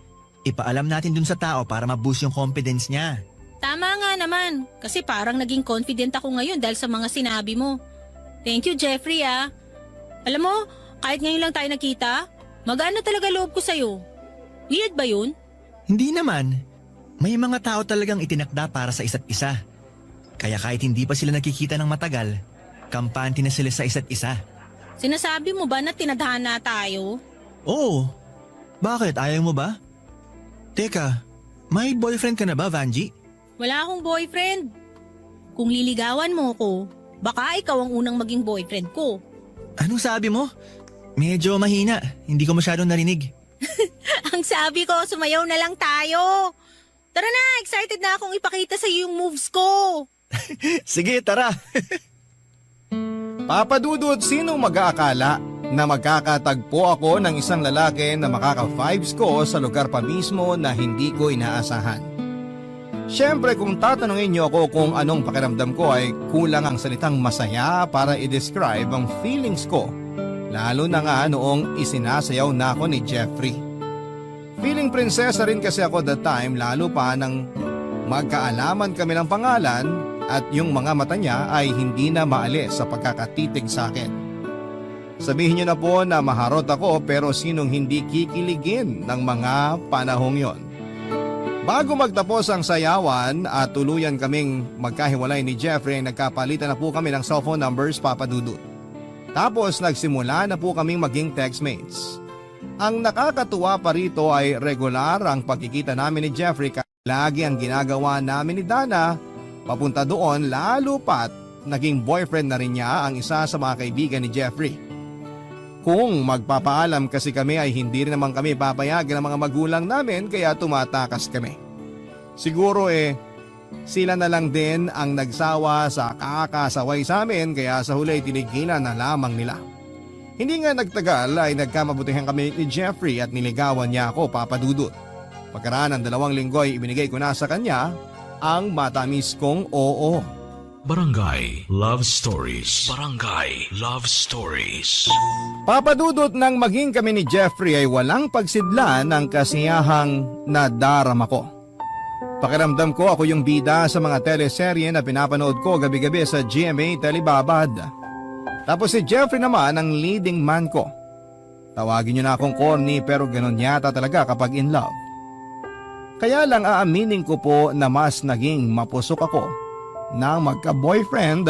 Ipaalam natin dun sa tao para ma-boost yung confidence niya. Tama nga naman, kasi parang naging confident ako ngayon dahil sa mga sinabi mo. Thank you, Jeffrey Alam mo, kahit ngayon lang tayo nakita, magaan na talaga loob ko sa'yo. Weird ba yun? Hindi naman. May mga tao talagang itinakda para sa isa't isa. Kaya kahit hindi pa sila nakikita ng matagal, kampante na sila sa isa't isa. Sinasabi mo ba na tinadhana tayo? Oo. Bakit? Ayaw mo ba? Teka, may boyfriend ka na ba, Vanjie? Wala akong boyfriend. Kung liligawan mo ko, baka ikaw ang unang maging boyfriend ko. Anong sabi mo? Medyo mahina. Hindi ko masyadong narinig. Ang sabi ko, sumayaw na lang tayo. Tara na, excited na akong ipakita sa iyo yung moves ko. Sige, tara. Papa Dudut, sino mag-aakala na magkakatagpo ako ng isang lalaki na makaka-fives ko sa lugar pa mismo na hindi ko inaasahan? Siyempre kung tatanungin niyo ako kung anong pakiramdam ko ay kulang ang salitang masaya para i-describe ang feelings ko. Lalo na nga noong isinasayaw na ako ni Jeffrey. Feeling prinsesa rin kasi ako that time lalo pa nang magkaalaman kami ng pangalan at yung mga mata niya ay hindi na maalis sa pagkakatitig sa akin. Sabihin niyo na po na maharot ako pero sinong hindi kikiligin ng mga panahong yon. Bago magtapos ang sayawan at tuluyan kaming magkahiwalay ni Jeffrey, nagkapalitan na po kami ng cellphone numbers, Papa Dudut. Tapos nagsimula na po kaming maging textmates. Ang nakakatuwa pa rito ay regular ang pagkikita namin ni Jeffrey, lagi ang ginagawa namin ni Dana papunta doon, lalo pat naging boyfriend na rin niya ang isa sa mga kaibigan ni Jeffrey. Kung magpapaalam kasi kami ay hindi rin naman kami papayagan ng mga magulang namin, kaya tumatakas kami. Siguro sila na lang din ang nagsawa sa kakasaway sa amin, kaya sa huli tinigilan na lamang nila. Hindi nga nagtagal ay nagkamabutihan kami ni Jeffrey at niligawan niya ako, Papa Dudut. Pagkaraan ng 2 linggo ay ibinigay ko na sa kanya ang matamis kong oo. Barangay Love Stories. Barangay Love Stories. Papadudot nang maging kami ni Jeffrey ay walang pagsidlan ng kasiyahang nadarama ko. Pakiramdam ko ako yung bida sa mga teleserye na pinapanood ko gabi-gabi sa GMA Telebabad. Tapos si Jeffrey naman ang leading man ko. Tawagin niyo na akong corny pero ganun yata talaga kapag in love. Kaya lang aaminin ko po na mas naging mapusok ako nang magka-boyfriend.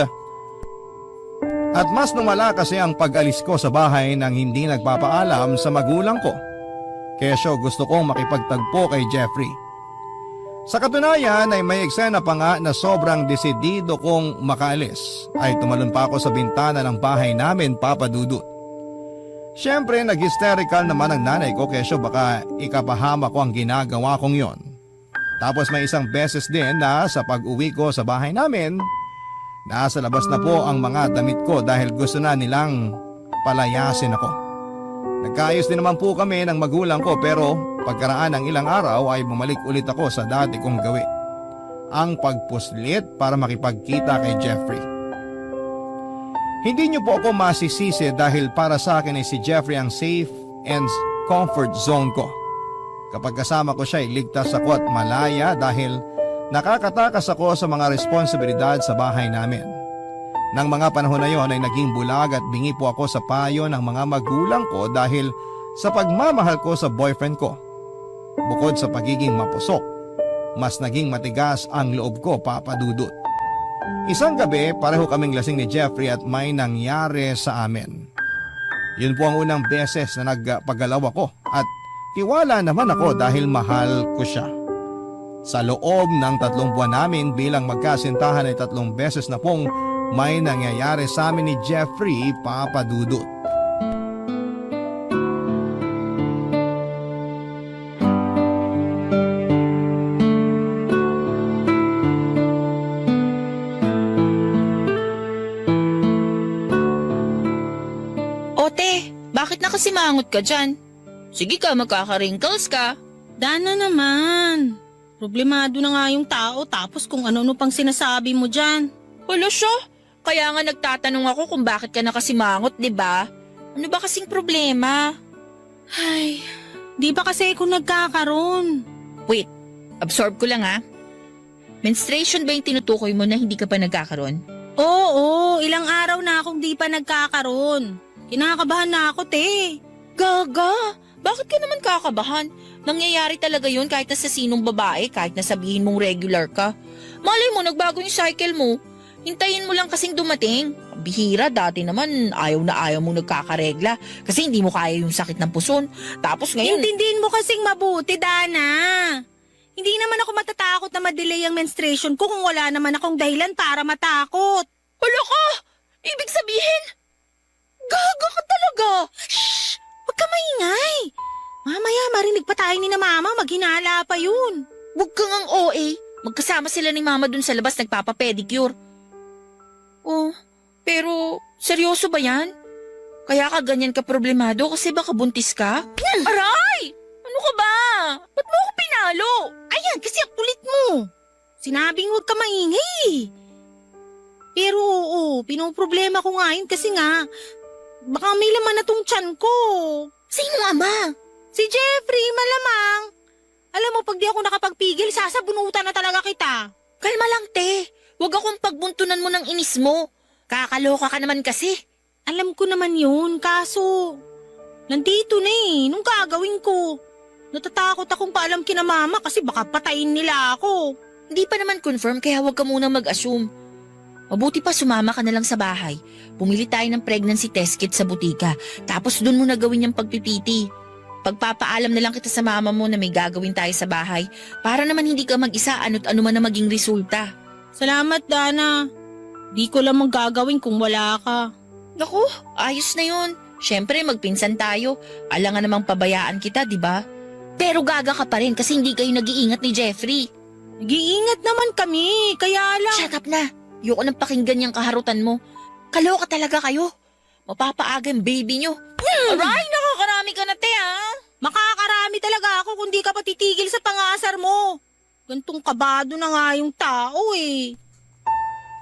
At mas lumala kasi ang pag-alis ko sa bahay nang hindi nagpapaalam sa magulang ko. Kesyo gusto kong makipagtagpo kay Jeffrey. Sa katunayan ay may eksena pa nga na sobrang desidido kong makaalis ay tumalon pa ako sa bintana ng bahay namin, Papa Dudut. Siyempre nag-hysterical naman ang nanay ko, kesyo baka ikapahama ko ang ginagawa kong yon. Tapos may isang beses din na sa pag-uwi ko sa bahay namin, nasa labas na po ang mga damit ko dahil gusto na nilang palayasin ako. Nagkaayos din naman po kami ng magulang ko pero pagkaraan ng ilang araw ay bumalik ulit ako sa dati kong gawin. Ang pagpuslit para makipagkita kay Jeffrey. Hindi niyo po ako masisisi dahil para sa akin ay si Jeffrey ang safe and comfort zone ko. Kapag kasama ko siya ay ligtas ako at malaya dahil nakakatakas ako sa mga responsibilidad sa bahay namin. Nang mga panahon na yon ay naging bulag at bingi po ako sa payo ng mga magulang ko dahil sa pagmamahal ko sa boyfriend ko. Bukod sa pagiging mapusok, mas naging matigas ang loob ko, Papa Dudut. Isang gabi, pareho kaming lasing ni Jeffrey at may nangyari sa amin. Yun po ang unang beses na nagpagalaw ako at tiwala naman ako dahil mahal ko siya. Sa loob ng 3 buwan namin bilang magkasintahan ay 3 beses na pong may nangyayari sa amin ni Jeffrey, Papa Dudut. Ote, bakit nakasimangot ka dyan? Sige ka, magkaka-wrinkles ka. Dana naman. Problemado na nga yung tao tapos kung ano-ano pang sinasabi mo dyan. Wala siya. Kaya nga nagtatanong ako kung bakit ka nakasimangot, di ba? Ano ba kasing problema? Ay, di ba kasi ako nagkakaroon? Wait, absorb ko lang ha. Menstruation ba yung tinutukoy mo na hindi ka pa nagkakaroon? Oo, ilang araw na akong di pa nagkakaroon. Kinakabahan na ako, te. Gaga, bakit ka naman kakabahan? Nangyayari talaga yun kahit na sa sinong babae, kahit na sabihin mong regular ka. Malay mo, nagbago yung cycle mo. Hintayin mo lang kasing dumating. Bihira, dati naman ayaw na ayaw mo nagkakaregla kasi hindi mo kaya yung sakit ng puson. Tapos ngayon... Intindihin mo kasing mabuti, Dana. Hindi naman ako matatakot na ma-delay ang menstruation ko kung wala naman akong dahilan para matakot. Wala ka! Ibig sabihin, gaga ka talaga! Shh! Huwag ka maingay. Mamaya marinig pa tayo ni na mama, maghinala pa yun. Huwag kang ang OA. Magkasama sila ni mama dun sa labas nagpapapedicure. Oh, pero seryoso ba yan? Kaya ka ganyan ka problemado kasi baka buntis ka? Aray! Ano ka ba? Ba't mo ako pinalo? Ayan, kasi ang kulit mo. Sinabing huwag ka maingay. Pero oo, pinoproblema ko nga yun kasi nga, baka may laman na tong tiyan ko. Sino nga ba? Si Jeffrey, malamang. Alam mo, pag di ako nakapagpigil, sasabunutan na talaga kita. Kalma lang, te. Huwag akong pagbuntunan mo ng inis mo. Kakaloka ka naman kasi. Alam ko naman yun, kaso nandito na eh. Nung gagawin ko? Natatakot akong paalam kina mama kasi baka patayin nila ako. Hindi pa naman confirm kaya huwag ka muna mag-assume. Mabuti pa sumama ka na lang sa bahay. Bumili tayo ng pregnancy test kit sa butika. Tapos dun mo na gawin yung pagpipiti. Pagpapaalam na lang kita sa mama mo na may gagawin tayo sa bahay para naman hindi ka mag-isa ano't ano man na maging resulta. Salamat, Dana. Di ko lang magagawin kung wala ka. Naku, ayos na yun. Siyempre magpinsan tayo. Alangan namang pabayaan kita, di ba? Pero gaga ka pa rin kasi hindi kayo nag-iingat ni Jeffrey. Nag-iingat naman kami, kaya lang. Shut up na. Ayoko nang pakinggan yung kaharutan mo. Kaloka talaga kayo. Mapapaaga yung baby nyo. Aray, nakakarami ka na, te, ha? Makakarami talaga ako kung di ka pa titigil sa pangasar mo. Gantong kabado na nga yung tao eh.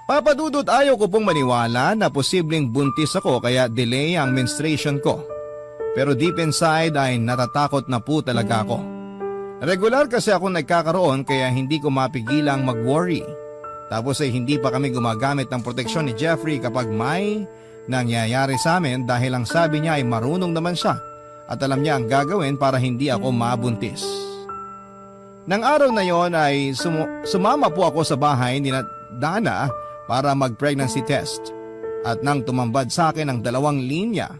Papa Dudut, ayaw ko pong maniwala na posibleng buntis ako kaya delay ang menstruation ko. Pero deep inside ay natatakot na po talaga ako. Regular kasi ako nagkakaroon kaya hindi ko mapigilang mag-worry. Tapos ay hindi pa kami gumagamit ng proteksyon ni Jeffrey kapag may nangyayari sa amin dahil ang sabi niya ay marunong naman siya at alam niya ang gagawin para hindi ako mabuntis. Nang araw na yon ay sumama po ako sa bahay ni Dana para mag-pregnancy test. At nang tumambad sa akin ang 2 linya,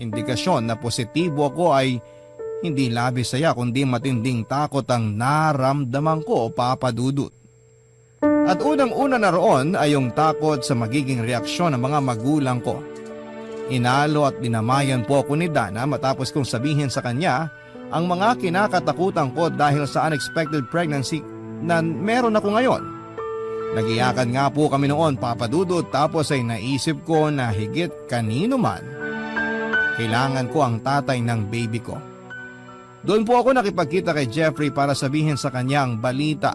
indikasyon na positibo ako ay hindi labis saya kundi matinding takot ang naramdaman ko, Papa Dudut. At unang-una na roon ay yung takot sa magiging reaksyon ng mga magulang ko. Inalo at dinamayan po ako ni Dana matapos kong sabihin sa kanya ang mga kinakatakutan ko dahil sa unexpected pregnancy na meron ako ngayon. Nagiyakan nga po kami noon, Papa Dudut, tapos ay naisip ko na higit kanino man, kailangan ko ang tatay ng baby ko. Doon po ako nakipagkita kay Jeffrey para sabihin sa kanya ang balita.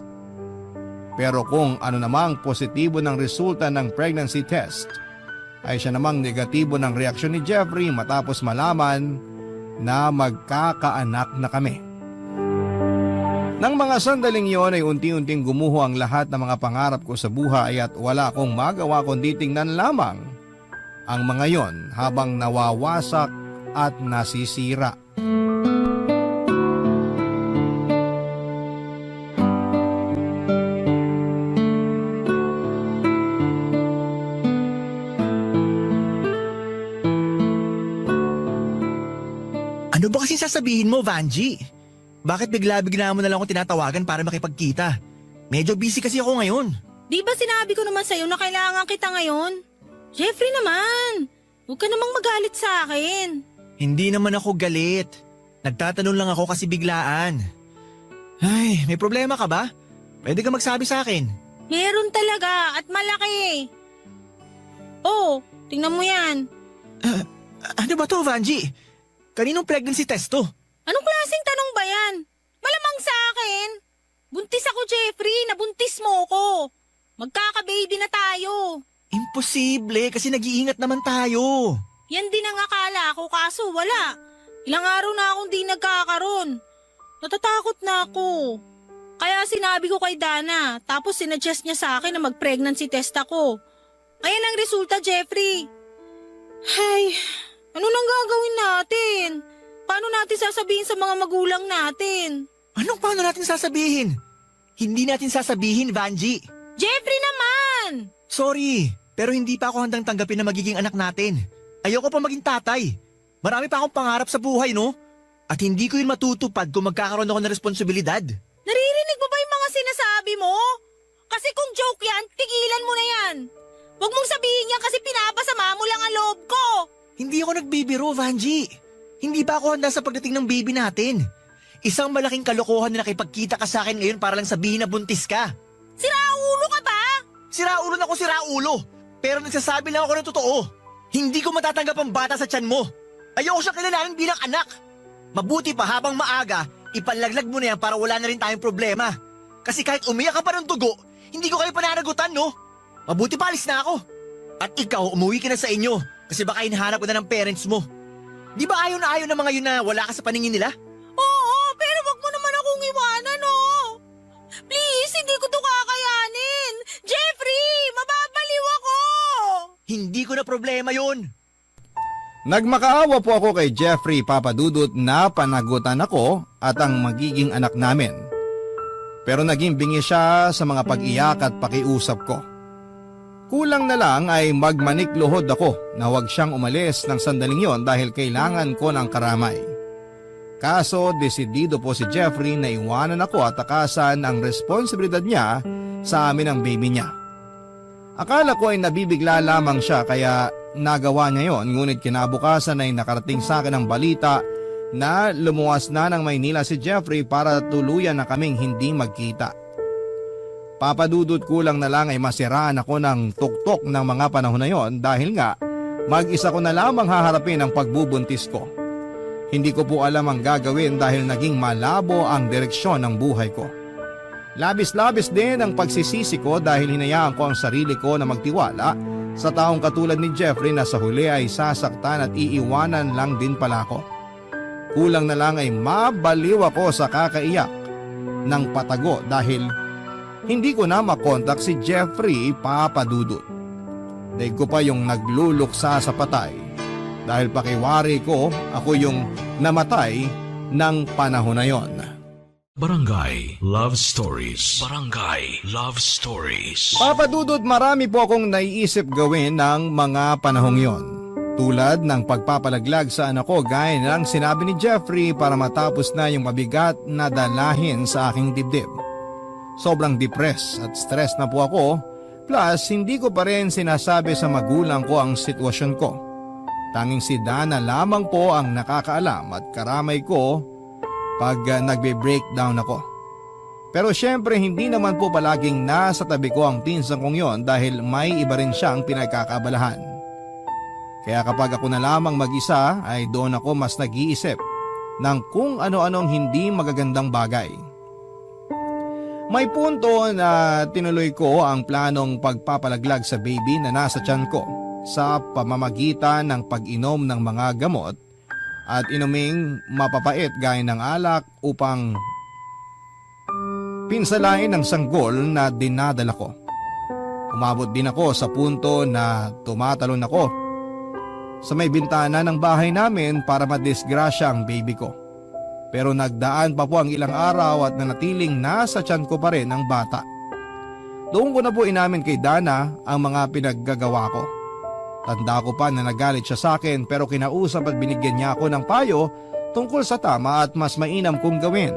Pero kung ano namang positibo ng resulta ng pregnancy test, ay siya namang negatibo ng reaksyon ni Jeffrey matapos malaman na magkakaanak na kami. Nang mga sandaling yon ay unti-unting gumuho ang lahat ng mga pangarap ko sa buhay at wala akong magawa kundi tingnan lamang ang mga yon habang nawawasak at nasisira. Ano ba kasi sasabihin mo, Vanji? Bakit bigla-bigla mo na lang ako tinatawagan para makipagkita? Medyo busy kasi ako ngayon. Di ba sinabi ko naman sa'yo na kailangan kita ngayon? Jeffrey naman, huwag ka namang magalit sa akin. Hindi naman ako galit. Nagtatanong lang ako kasi biglaan. Ay, may problema ka ba? Pwede ka magsabi sa akin. Meron talaga at malaki. Oh, tingnan mo yan. Ano ba to, Vanji? Kaninong pregnancy test to? Anong klaseng tanong ba yan? Malamang sa akin. Buntis ako, Jeffrey. Nabuntis mo ko. Magkaka-baby na tayo. Imposible kasi nag-iingat naman tayo. Yan din ang akala ko kaso wala. Ilang araw na akong di nagkakaroon. Natatakot na ako. Kaya sinabi ko kay Dana tapos sinuggest niya sa akin na mag-pregnancy test ako. Ayan ang resulta, Jeffrey. Hay, ano nang gagawin natin? Paano natin sasabihin sa mga magulang natin? Anong paano natin sasabihin? Hindi natin sasabihin, Vanji. Jeffrey naman! Sorry, pero hindi pa ako handang tanggapin na magiging anak natin. Ayoko pa maging tatay. Marami pa akong pangarap sa buhay, no? At hindi ko yun matutupad kung magkakaroon ako ng responsibilidad. Naririnig mo ba yung mga sinasabi mo? Kasi kung joke yan, tigilan mo na yan. Huwag mong sabihin yan kasi pinapasama mo lang ang loob ko. Hindi ako nagbibiro, Vanji. Hindi pa ako handa sa pagdating ng baby natin. Isang malaking kalokohan na nakipagkita ka sa akin ngayon para lang sabihin na buntis ka. Siraulo ka ba? Siraulo na ako, siraulo. Pero nagsasabi lang ako ng totoo. Hindi ko matatanggap ang bata sa tiyan mo. Ayoko siyang kilalanin bilang anak. Mabuti pa habang maaga, ipalaglag mo na yan para wala na rin tayong problema. Kasi kahit umiyak ka pa ng dugo, hindi ko kayo pananagutan, no? Mabuti pa alis na ako. At ikaw, umuwi ka na sa inyo kasi baka hinahanap ko na ng parents mo. Di ba ayaw na mga yun na wala ka sa paningin nila? Oo, pero wag mo naman akong iwanan, oh. Please, hindi ko to kakayanin. Jeffrey, mababaliw ako. Hindi ko na problema yun. Nagmakaawa po ako kay Jeffrey Papadudut na panagutan ako at ang magiging anak namin. Pero naging bingi siya sa mga pag-iyak at pakiusap ko. Kulang na lang ay magmanikluhod ako na huwag siyang umalis ng sandaling yon dahil kailangan ko ng karamay. Kaso desidido po si Jeffrey na iwanan ako at takasan ang responsibilidad niya sa amin ang baby niya. Akala ko ay nabibigla lamang siya kaya nagawa niya yon, ngunit kinabukasan ay nakarating sa akin ang balita na lumuwas na ng Maynila si Jeffrey para tuluyan na kaming hindi magkita. Papadudot, kulang na lang ay masiraan ako ng tuktok ng mga panahon na yon dahil nga mag-isa ko na lamang haharapin ang pagbubuntis ko. Hindi ko po alam ang gagawin dahil naging malabo ang direksyon ng buhay ko. Labis-labis din ang pagsisisi ko dahil hinayaan ko ang sarili ko na magtiwala sa taong katulad ni Jeffrey na sa huli ay sasaktan at iiwanan lang din pala ako. Kulang na lang ay mabaliw ako sa kakaiyak ng patago dahil hindi ko na makontak si Jeffrey Papadudut. Daig ko pa yung nagluluksa sa patay dahil pakiwari ko ako yung namatay ng panahon na yon. Barangay Love Stories. Barangay Love Stories. Papadudot, marami po akong naiisip gawin ng mga panahong yon. Tulad ng pagpapalaglag sa anak ko gaya ng sinabi ni Jeffrey para matapos na yung mabigat na dalahin sa aking dibdib. Sobrang depressed at stress na po ako, plus hindi ko pa rin sinasabi sa magulang ko ang sitwasyon ko. Tanging si Dana lamang po ang nakakaalam at karamay ko pag nagbe-breakdown ako. Pero syempre hindi naman po palaging nasa tabi ko ang pinsan kong yon dahil may iba rin siyang pinagkakabalahan. Kaya kapag ako na lamang mag-isa ay doon ako mas nag-iisip ng kung ano-anong hindi magagandang bagay. May punto na tinuloy ko ang planong pagpapalaglag sa baby na nasa tiyan ko sa pamamagitan ng pag-inom ng mga gamot at inuming mapapait gaya ng alak upang pinsalain ang sanggol na dinadala ko. Umabot din ako sa punto na tumatalon ako sa may bintana ng bahay namin para madisgrasya ang baby ko. Pero nagdaan pa po ang ilang araw at nanatiling nasa tiyan ko pa rin ang bata. Doon ko na po inamin kay Dana ang mga pinaggagawa ko. Tanda ko pa na nagalit siya sa akin pero kinausap at binigyan niya ako ng payo tungkol sa tama at mas mainam kong gawin.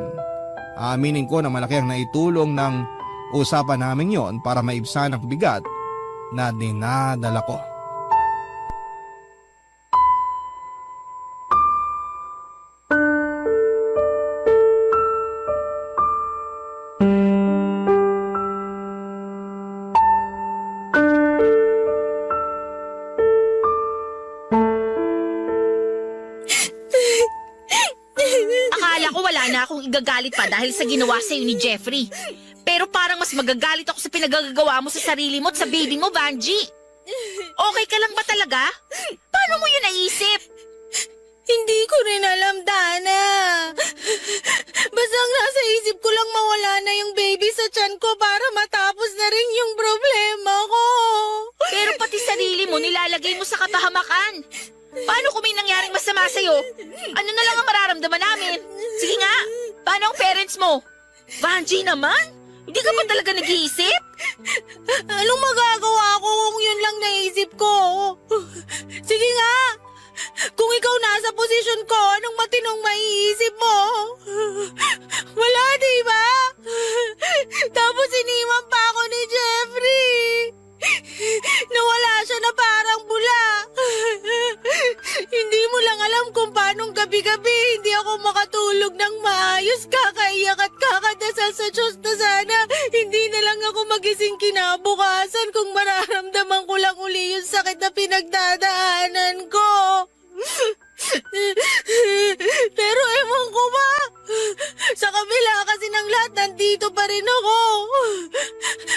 Aaminin ko na malaki ang naitulong ng usapan namin yon para maibsan ang bigat na dinadala ko. Akala ko wala na akong igagalit pa dahil sa ginawa sa'yo ni Jeffrey. Pero parang mas magagalit ako sa pinagagawa mo sa sarili mo at sa baby mo, Vanji. Okay ka lang ba talaga? Paano mo yun naisip? Hindi ko rin alam, Dana. Basta ang nasa isip ko lang mawala na yung baby sa tiyan ko para matapos na rin yung problema ko. Pero pati sarili mo nilalagay mo sa kapahamakan. Paano kung may nangyaring masama sa'yo? Ano na lang ang mararamdaman namin? Sige nga, paano ang parents mo? Vanji naman? Hindi ka ba talaga nag-iisip? Anong magagawa ko kung yun lang naisip ko? Sige nga, kung ikaw nasa posisyon ko, anong matinong maiisip mo? Wala, diba? Tapos iniwan pa ako ni Jeffrey. Nawala siya na parang bula. Hindi mo lang alam kung paanong gabi-gabi hindi ako makatulog ng maayos, kakaiyak at kakadasal sa Diyos na sana hindi na lang ako magising kinabukasan kung mararamdaman ko lang uli yung sakit na pinagdadaanan ko. Pero ewan ko ba, sa kabila kasi ng lahat, nandito pa rin ako.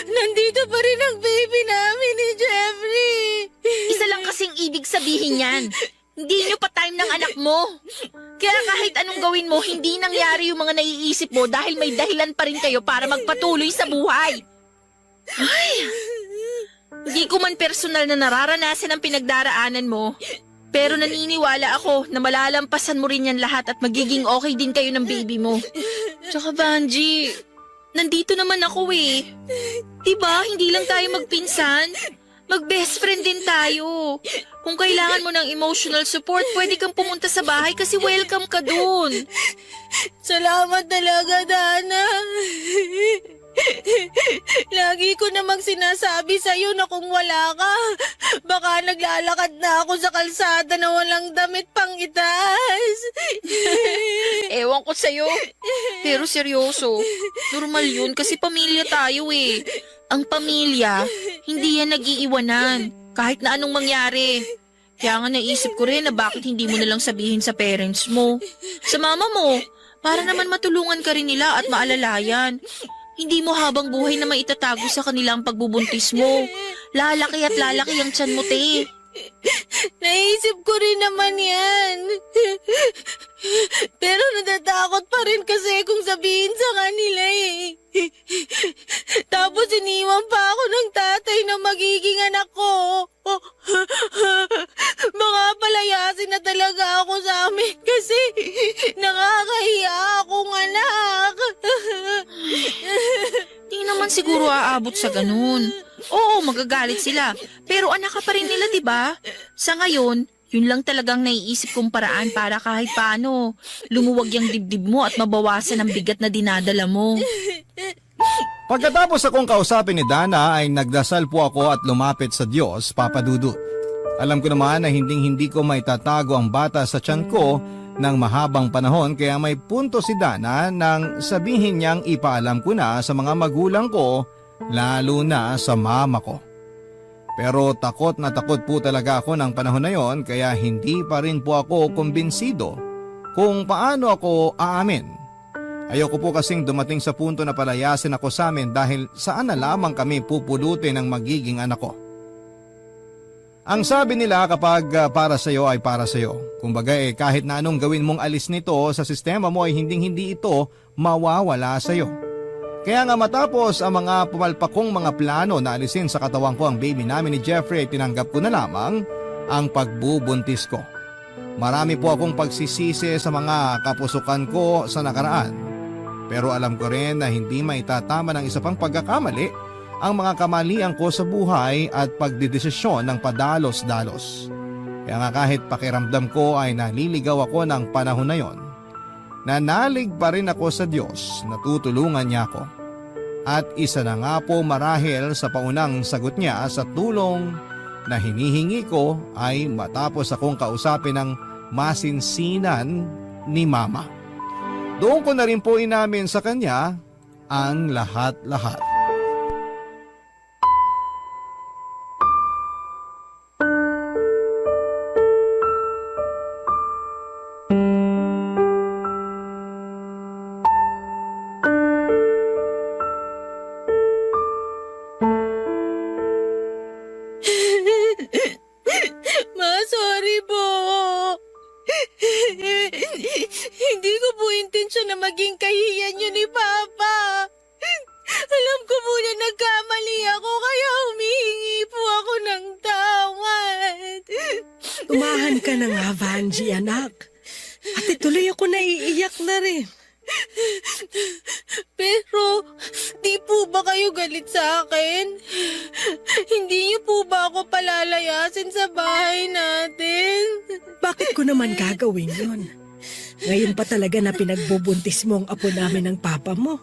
Nandito pa rin ang baby namin ni Jeffrey. Isa lang kasing ibig sabihin yan. Hindi nyo pa time ng anak mo. Kaya kahit anong gawin mo, hindi nangyari yung mga naiisip mo dahil may dahilan pa rin kayo para magpatuloy sa buhay. Ay, hindi ko man personal na nararanasan ang pinagdaraanan mo. Pero naniniwala ako na malalampasan mo rin yan lahat at magiging okay din kayo ng baby mo. Tsaka Banji, nandito naman ako eh. Diba, hindi lang tayo magpinsan? Mag-best friend din tayo. Kung kailangan mo ng emotional support, pwede kang pumunta sa bahay kasi welcome ka dun. Salamat talaga, Dana. Lagi ko namang sinasabi sa'yo na kung wala ka, baka naglalakad na ako sa kalsada na walang damit pang itaas. Ewan ko sa'yo. Pero seryoso, normal yun kasi pamilya tayo eh. Ang pamilya, hindi yan nag-iiwanan kahit na anong mangyari. Kaya nga naisip ko rin na bakit hindi mo nalang sabihin sa parents mo, sa mama mo, para naman matulungan ka rin nila at maalalayan. Hindi mo habang buhay na maitatago sa kanila ang pagbubuntis mo. Lalaki at lalaki ang tiyan mo, te. Naisip ko rin naman yan. Pero natatakot pa rin kasi kung sabihin sa kanila eh. Tapos iniwan pa ako ng tatay na magiging anak ko. Baka palayasin na talaga ako sa amin kasi nakakahiya akong anak. Di naman siguro aabot sa ganun. Oo, magagalit sila. Pero anak ka pa rin nila, di ba? Sa ngayon, yun lang talagang naiisip kong paraan para kahit paano lumuwag yung dibdib mo at mabawasan ang bigat na dinadala mo. Pagkatapos akong kausapin ni Dana ay nagdasal po ako at lumapit sa Diyos, Papa Dudut. Alam ko naman na hindi ko maitatago ang bata sa tiyan ko ng mahabang panahon kaya may punto si Dana nang sabihin niyang ipaalam ko na sa mga magulang ko, lalo na sa mama ko. Pero takot na takot po talaga ako ng panahon na yon kaya hindi pa rin po ako kumbinsido kung paano ako aamin. Ayoko po kasing dumating sa punto na palayasin ako sa amin dahil saan na lamang kami pupulutin ng magiging anak ko. Ang sabi nila kapag para sa'yo ay para sa'yo. Kumbaga kahit na anong gawin mong alis nito sa sistema mo ay hindi ito mawawala sa'yo. Kaya nga matapos ang mga pumalpakong mga plano na alisin sa katawan ko ang baby namin ni Jeffrey ay tinanggap ko na lamang ang pagbubuntis ko. Marami po akong pagsisisi sa mga kapusukan ko sa nakaraan. Pero alam ko rin na hindi maitatama ng isa pang pagkakamali ang mga kamalian ko sa buhay at pagdidesisyon ng padalos-dalos. Kaya nga kahit pakiramdam ko ay naliligaw ako ng panahon na yon, nanalig pa rin ako sa Diyos na tutulungan niya ako. At isa na nga po marahil sa paunang sagot niya sa tulong na hinihingi ko ay matapos akong kausapin ng masinsinan ni Mama. Doon ko na rin po inamin sa kanya ang lahat-lahat. Ma, sorry po. Hindi ko po intensyon na maging kahiyan yun ni Papa. Alam ko po na nagkamali ako kaya humihingi po ako ng tawad. Umahan ka na nga, Vanji, anak. At ituloy ako naiiyak na rin. Pero, di po ba kayo galit sa akin? Hindi niyo po ba ako palalayasin sa bahay natin? Bakit ko naman gagawin yun? Ngayon pa talaga na pinagbubuntis mo ang apo namin ng papa mo.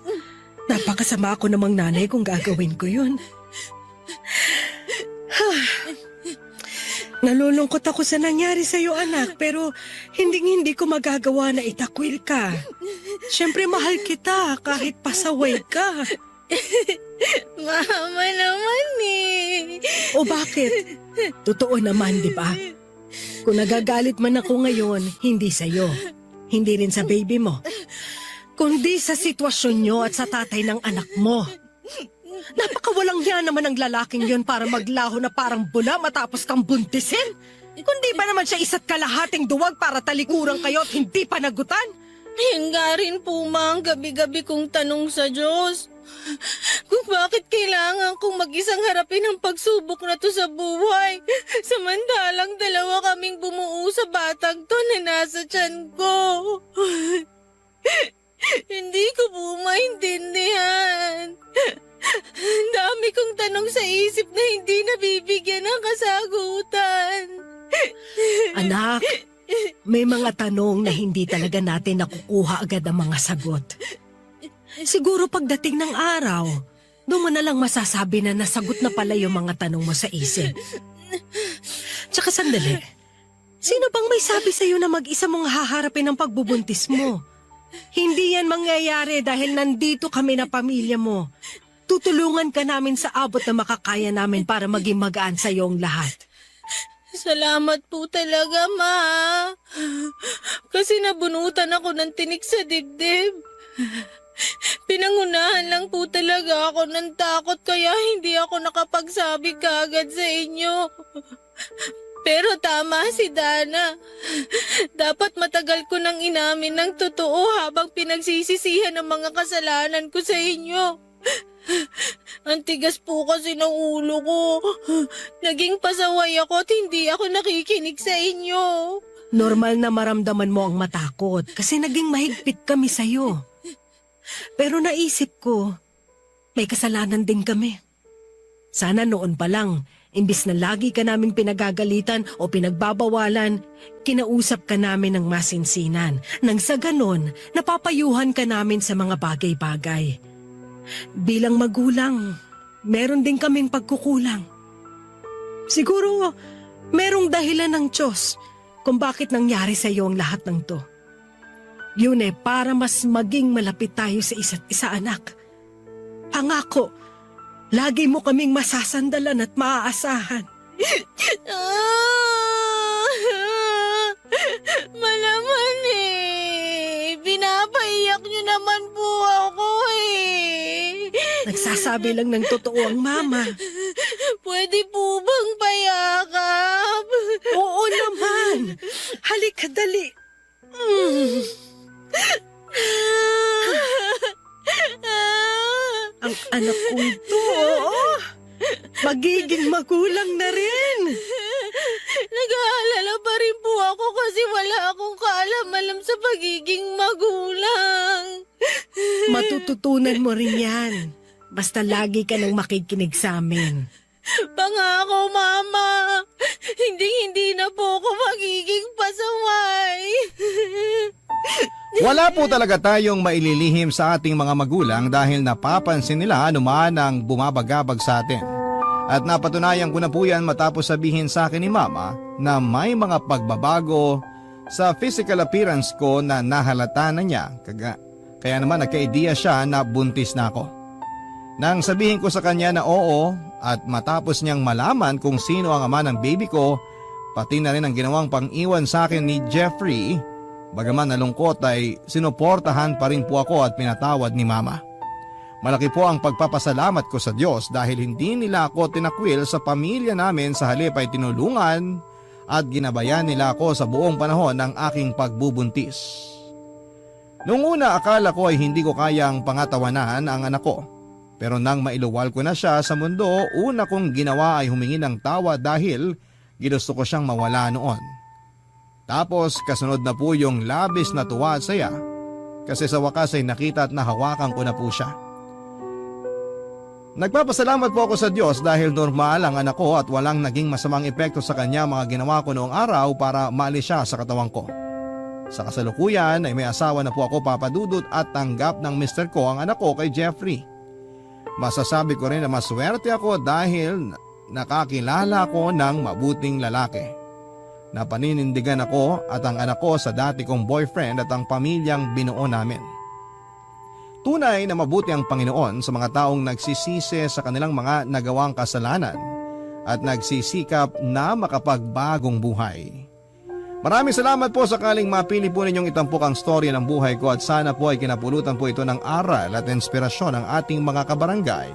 Napakasama ako namang nanay kung gagawin ko yun. Nalulungkot ako sa nangyari sa'yo, anak, pero hindi ko magagawa na itakwil ka. Siyempre, mahal kita kahit pasaway ka. Mama naman eh. O bakit? Totoo naman, di ba? Kung nagagalit man ako ngayon, hindi sa'yo. Hindi rin sa baby mo. Kundi sa sitwasyon nyo at sa tatay ng anak mo. Napakawalang hiya naman ang lalaking yon para maglaho na parang bula matapos kang buntisin. Kundi ba naman siya isa't kalahating duwag para talikuran kayo at hindi panagutan? Yan nga rin po ma ang gabi-gabi kong tanong sa Diyos. Kung bakit kailangan kong mag-isang harapin ang pagsubok na to sa buhay. Samantalang dalawa kaming bumuo sa batang to na nasa tiyan ko. Hindi ko po maintindihan. Ang dami kong tanong sa isip na hindi nabibigyan ng kasagutan. Anak, may mga tanong na hindi talaga natin nakukuha agad ang mga sagot. Siguro pagdating ng araw, doon mo na lang masasabi na nasagot na pala yung mga tanong mo sa isip. Tsaka sandali, sino bang may sabi sa'yo na mag-isa mong haharapin ang pagbubuntis mo? Hindi yan mangyayari dahil nandito kami na pamilya mo. Tutulungan ka namin sa abot na makakaya namin para maging magaan sa iyong lahat. Salamat po talaga, ma. Kasi nabunutan ako ng tinik sa dibdib. Pinangunahan lang po talaga ako ng takot kaya hindi ako nakapagsabi kaagad sa inyo. Pero tama si Dana. Dapat matagal ko nang inamin ng totoo habang pinagsisisihan ang mga kasalanan ko sa inyo. Ang tigas po kasi ng ulo ko. Naging pasaway ako at hindi ako nakikinig sa inyo. Normal na maramdaman mo ang matakot kasi naging mahigpit kami sa'yo. Pero naisip ko, may kasalanan din kami. Sana noon pa lang, imbis na lagi ka naming pinagagalitan o pinagbabawalan, kinausap ka namin ng masinsinan. Nang sa ganon, napapayuhan ka namin sa mga bagay-bagay. Bilang magulang, meron din kaming pagkukulang. Siguro, merong dahilan ng Diyos kung bakit nangyari sa iyo ang lahat ng to. Yun para mas maging malapit tayo sa isa't isa, anak. Pangako, lagi mo kaming masasandalan at maaasahan. Malaman pinapaiyak niyo naman po ako Nagsasabi lang ng totoo ang mama. Pwede po bang payakap? Oo naman. Halika, dali. Ang anak kong to, oo. Magiging magulang na rin. Nag-aalala pa rin po ako kasi wala akong kaalam-alam sa pagiging magulang. Matututunan mo rin yan. Basta lagi ka nang makikinig sa amin. Pangako, Mama. Hindi na po ako magiging pasaway. Wala po talaga tayong maililihim sa ating mga magulang dahil napapansin nila anuman ang bumabagabag sa atin. At napatunayan ko na po yan matapos sabihin sa akin ni Mama na may mga pagbabago sa physical appearance ko na nahalata na niya. Kaya naman nagka-idea siya na buntis na ako. Nang sabihin ko sa kanya na oo at matapos niyang malaman kung sino ang ama ng baby ko, pati na rin ang ginawang pang-iwan sa akin ni Jeffrey, bagaman nalungkot ay sinuportahan pa rin po ako at pinatawad ni Mama. Malaki po ang pagpapasalamat ko sa Diyos dahil hindi nila ako tinakwil sa pamilya namin, sa halip ay tinulungan at ginabayan nila ako sa buong panahon ng aking pagbubuntis. Noong una akala ko ay hindi ko kayang pangatawanan ang anak ko. Pero nang mailuwal ko na siya sa mundo, una kong ginawa ay humingi ng tawa dahil ginusto ko siyang mawala noon. Tapos kasunod na po yung labis na tuwa at saya kasi sa wakas ay nakita at nahawakan ko na po siya. Nagpapasalamat po ako sa Diyos dahil normal ang anak ko at walang naging masamang epekto sa kanya mga ginawa ko noong araw para maalis siya sa katawan ko. Sa kasalukuyan ay may asawa na po ako, Papa Dudut, at tanggap ng mister ko ang anak ko kay Jeffrey. Masasabi ko rin na maswerte ako dahil nakakilala ko ng mabuting lalaki. Napaninindigan ako at ang anak ko sa dati kong boyfriend at ang pamilyang binuo namin. Tunay na mabuti ang Panginoon sa mga taong nagsisisi sa kanilang mga nagawang kasalanan at nagsisikap na makapagbagong buhay. Maraming salamat po sakaling mapili po ninyong itampok ang storya ng buhay ko at sana po ay kinapulutan po ito ng aral at inspirasyon ng ating mga kabarangay